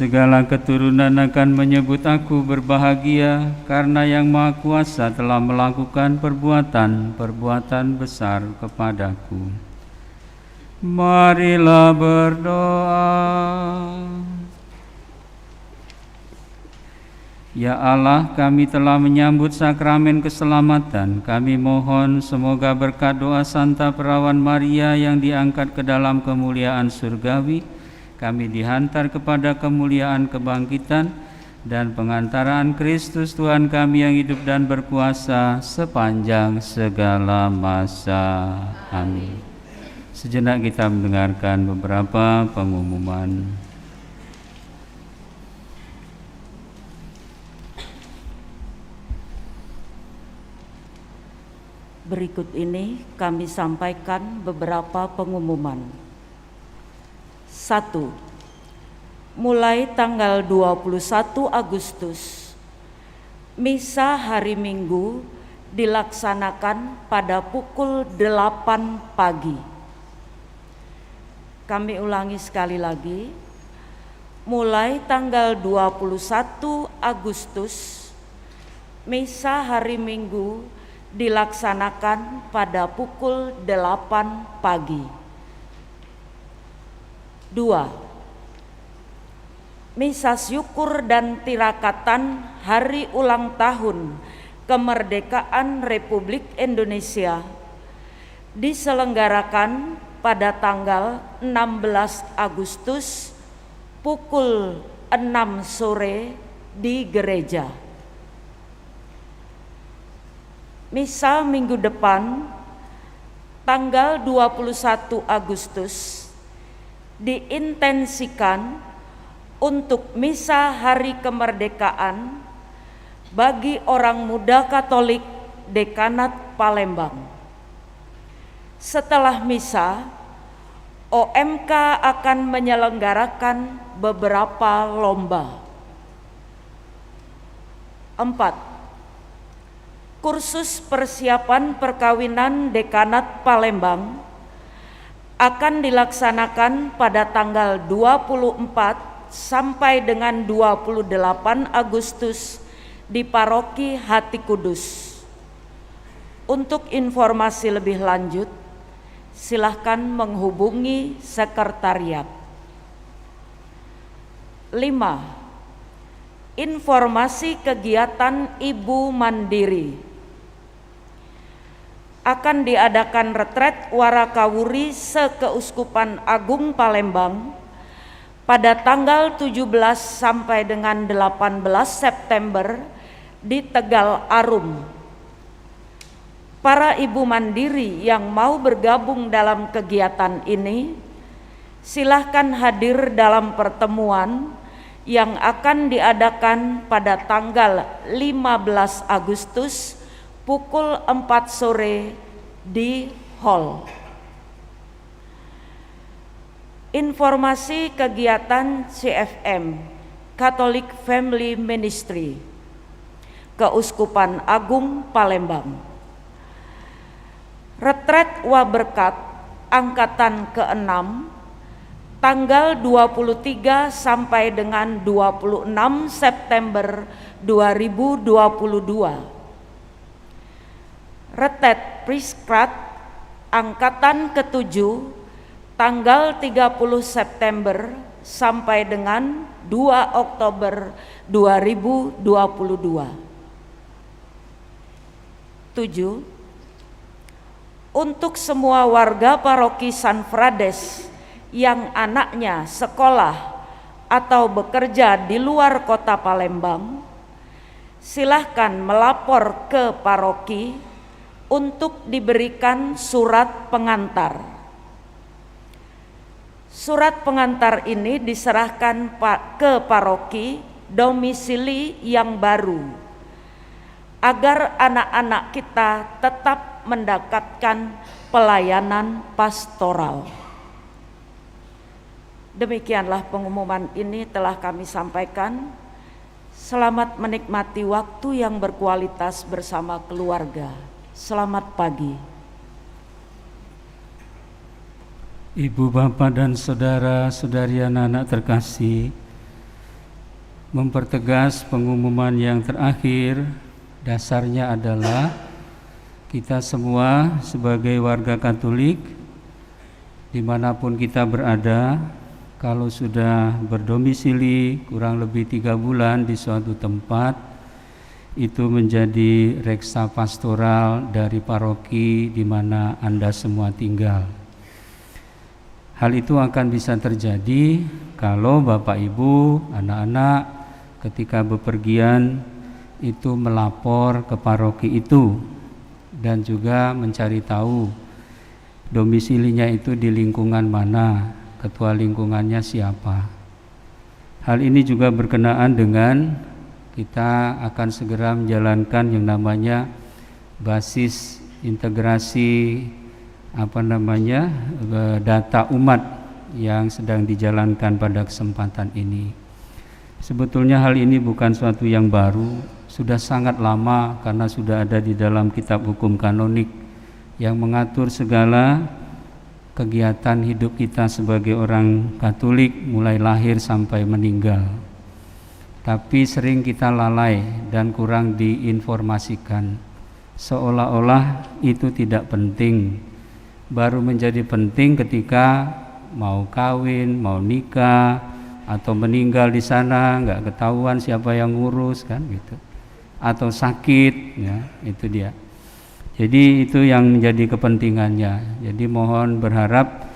Segala keturunan akan menyebut aku berbahagia, karena Yang Maha Kuasa telah melakukan perbuatan besar kepadaku. Marilah berdoa. Ya Allah, kami telah menyambut sakramen keselamatan. Kami mohon semoga berkat doa Santa Perawan Maria yang diangkat ke dalam kemuliaan surgawi, kami dihantar kepada kemuliaan kebangkitan dan pengantaraan Kristus Tuhan kami yang hidup dan berkuasa sepanjang segala masa. Amin. Sejenak kita mendengarkan beberapa pengumuman. Berikut ini kami sampaikan beberapa pengumuman. 1. Mulai tanggal 21 Agustus, misa hari Minggu dilaksanakan pada pukul 8 pagi. Kami ulangi sekali lagi. Mulai tanggal 21 Agustus, misa hari Minggu dilaksanakan pada pukul 8 pagi. 2. Misa syukur dan tirakatan hari ulang tahun kemerdekaan Republik Indonesia diselenggarakan pada tanggal 16 Agustus pukul 6 sore di gereja. Misa minggu depan tanggal 21 Agustus diintensikan untuk misa hari kemerdekaan bagi orang muda Katolik Dekanat Palembang. Setelah misa, OMK akan menyelenggarakan beberapa lomba. 4. Kursus persiapan perkawinan Dekanat Palembang akan dilaksanakan pada tanggal 24 sampai dengan 28 Agustus di Paroki Hati Kudus. Untuk informasi lebih lanjut, silahkan menghubungi sekretariat. 5. Informasi kegiatan Ibu Mandiri. Akan diadakan retret Warakawuri Sekeuskupan Agung Palembang pada tanggal 17 sampai dengan 18 September di Tegal Arum. Para ibu mandiri yang mau bergabung dalam kegiatan ini, silahkan hadir dalam pertemuan yang akan diadakan pada tanggal 15 Agustus pukul 4 sore di hall. Informasi kegiatan CFM, Catholic Family Ministry, Keuskupan Agung Palembang. Retret Waberkat angkatan ke-6 tanggal 23 sampai dengan 26 September 2022. Retret Priskrat angkatan ke-7 tanggal 30 September sampai dengan 2 Oktober 2022. 7. Untuk semua warga Paroki San Frades yang anaknya sekolah atau bekerja di luar kota Palembang, silahkan melapor ke paroki untuk diberikan surat pengantar. Surat pengantar ini diserahkan ke paroki domisili yang baru agar anak-anak kita tetap mendapatkan pelayanan pastoral. Demikianlah pengumuman ini telah kami sampaikan. Selamat menikmati waktu yang berkualitas bersama keluarga. Selamat pagi. Ibu, bapak, dan saudara-saudari anak-anak terkasih, mempertegas pengumuman yang terakhir. Dasarnya adalah kita semua sebagai warga Katolik dimanapun kita berada, kalau sudah berdomisili kurang lebih 3 bulan di suatu tempat, itu menjadi reksa pastoral dari paroki di mana Anda semua tinggal. Hal itu akan bisa terjadi kalau Bapak Ibu, anak-anak ketika bepergian itu melapor ke paroki itu dan juga mencari tahu domisilinya itu di lingkungan mana, ketua lingkungannya siapa. Hal ini juga berkenaan dengan kita akan segera menjalankan yang namanya basis integrasi data umat yang sedang dijalankan pada kesempatan ini. Sebetulnya hal ini bukan suatu yang baru, sudah sangat lama karena sudah ada di dalam kitab hukum kanonik yang mengatur segala kegiatan hidup kita sebagai orang Katolik mulai lahir sampai meninggal. Tapi sering kita lalai dan kurang diinformasikan, seolah-olah itu tidak penting. Baru menjadi penting ketika mau kawin, mau nikah, atau meninggal di sana nggak ketahuan siapa yang ngurus, kan gitu, atau sakit, ya itu dia. Jadi itu yang menjadi kepentingannya. Jadi mohon berharap,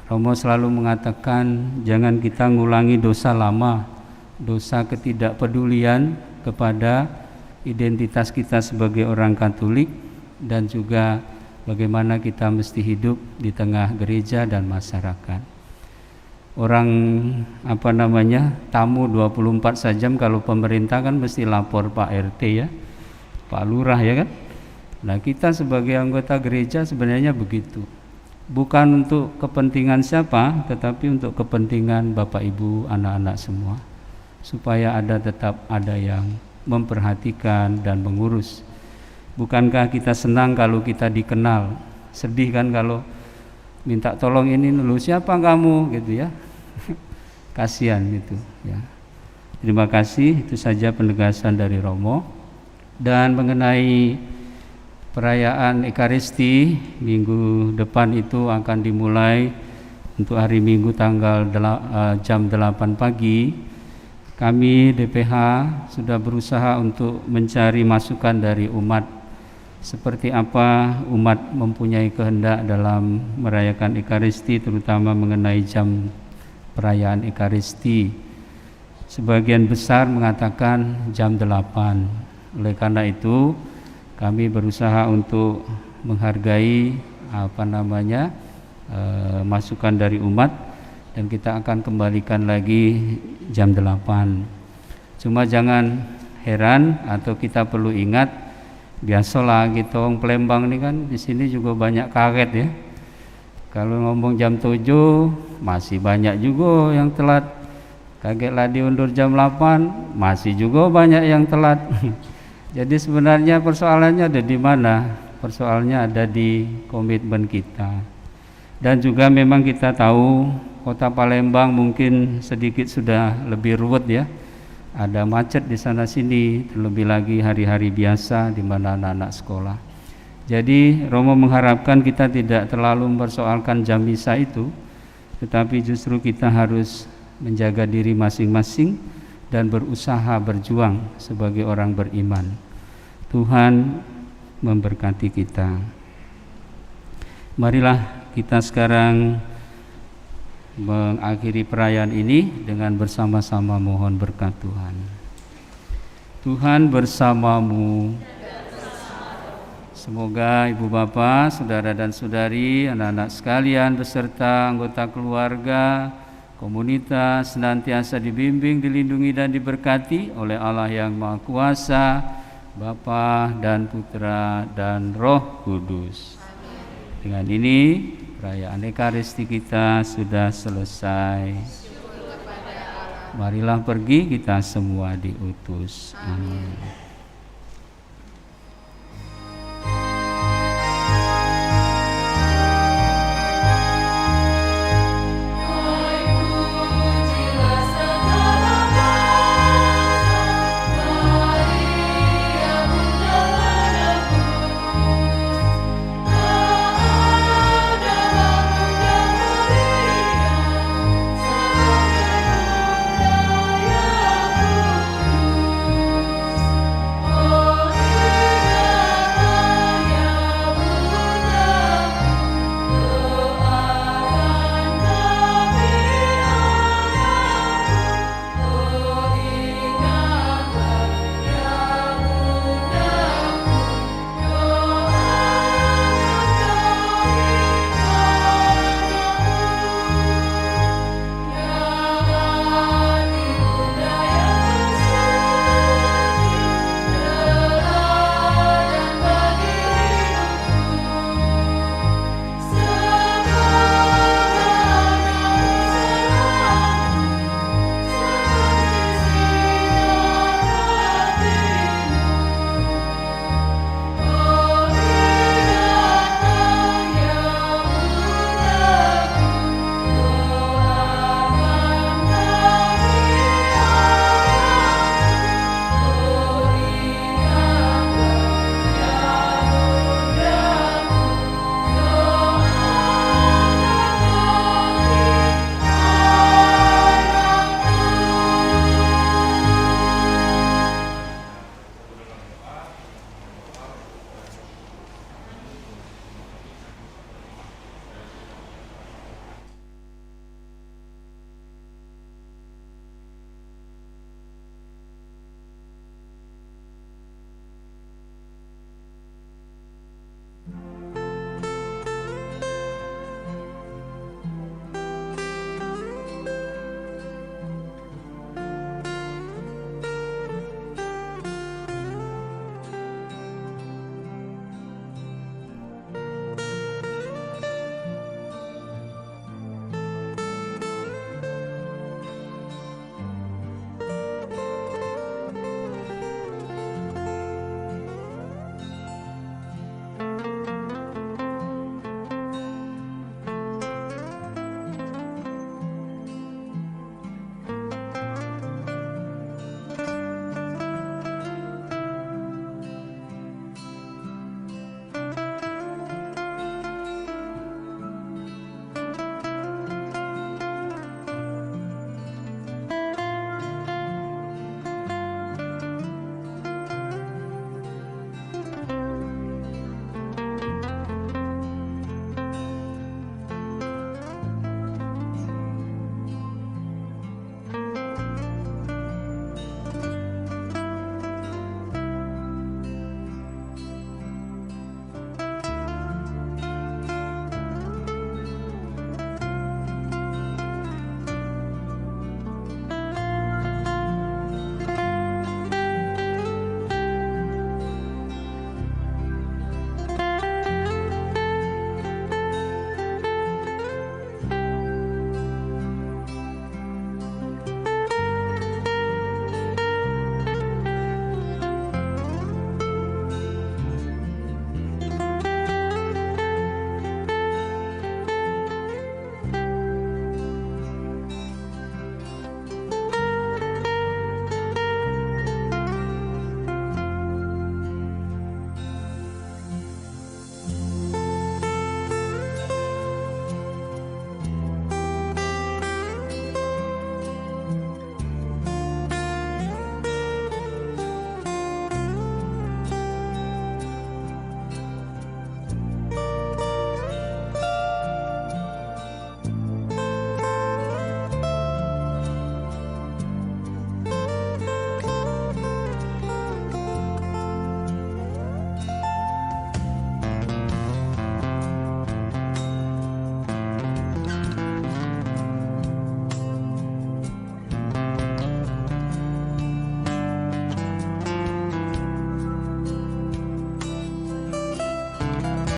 Romo selalu mengatakan jangan kita ngulangi dosa lama, dosa ketidakpedulian kepada identitas kita sebagai orang Katolik, dan juga bagaimana kita mesti hidup di tengah gereja dan masyarakat. Orang tamu 24 jam, kalau pemerintah kan mesti lapor Pak RT ya, Pak Lurah ya kan. Nah kita sebagai anggota gereja sebenarnya begitu, bukan untuk kepentingan siapa, tetapi untuk kepentingan Bapak Ibu, anak-anak semua, supaya tetap ada yang memperhatikan dan mengurus. Bukankah kita senang kalau kita dikenal, sedih kan kalau minta tolong ini dulu, siapa kamu gitu ya. Kasihan gitu ya. Terima kasih, itu saja penegasan dari Romo. Dan mengenai perayaan Ekaristi minggu depan itu akan dimulai untuk hari Minggu tanggal jam 8 pagi. Kami DPH sudah berusaha untuk mencari masukan dari umat, seperti apa umat mempunyai kehendak dalam merayakan Ekaristi, terutama mengenai jam perayaan Ekaristi. Sebagian besar mengatakan jam 8. Oleh karena itu kami berusaha untuk menghargai masukan dari umat, dan kita akan kembalikan lagi jam 8. Cuma jangan heran atau kita perlu ingat, biasalah gitu orang Palembang ini kan di sini juga banyak karet ya. Kalau ngomong jam 7 masih banyak juga yang telat. Kagetlah diundur jam 8, masih juga banyak yang telat. Jadi sebenarnya persoalannya ada di mana? Persoalannya ada di komitmen kita. Dan juga memang kita tahu Kota Palembang mungkin sedikit sudah lebih ruwet ya. Ada macet di sana sini, terlebih lagi hari-hari biasa di mana anak-anak sekolah. Jadi Romo mengharapkan kita tidak terlalu mempersoalkan jam misa itu, tetapi justru kita harus menjaga diri masing-masing dan berusaha berjuang sebagai orang beriman. Tuhan memberkati kita. Marilah kita sekarang mengakhiri perayaan ini dengan bersama-sama mohon berkat Tuhan. Tuhan bersamamu. Semoga ibu bapak, saudara dan saudari, anak-anak sekalian beserta anggota keluarga, komunitas senantiasa dibimbing, dilindungi dan diberkati oleh Allah yang Maha Kuasa, Bapa dan Putra dan Roh Kudus. Dengan ini perayaan Ekaristi kita sudah selesai. Marilah pergi, kita semua diutus. Amin.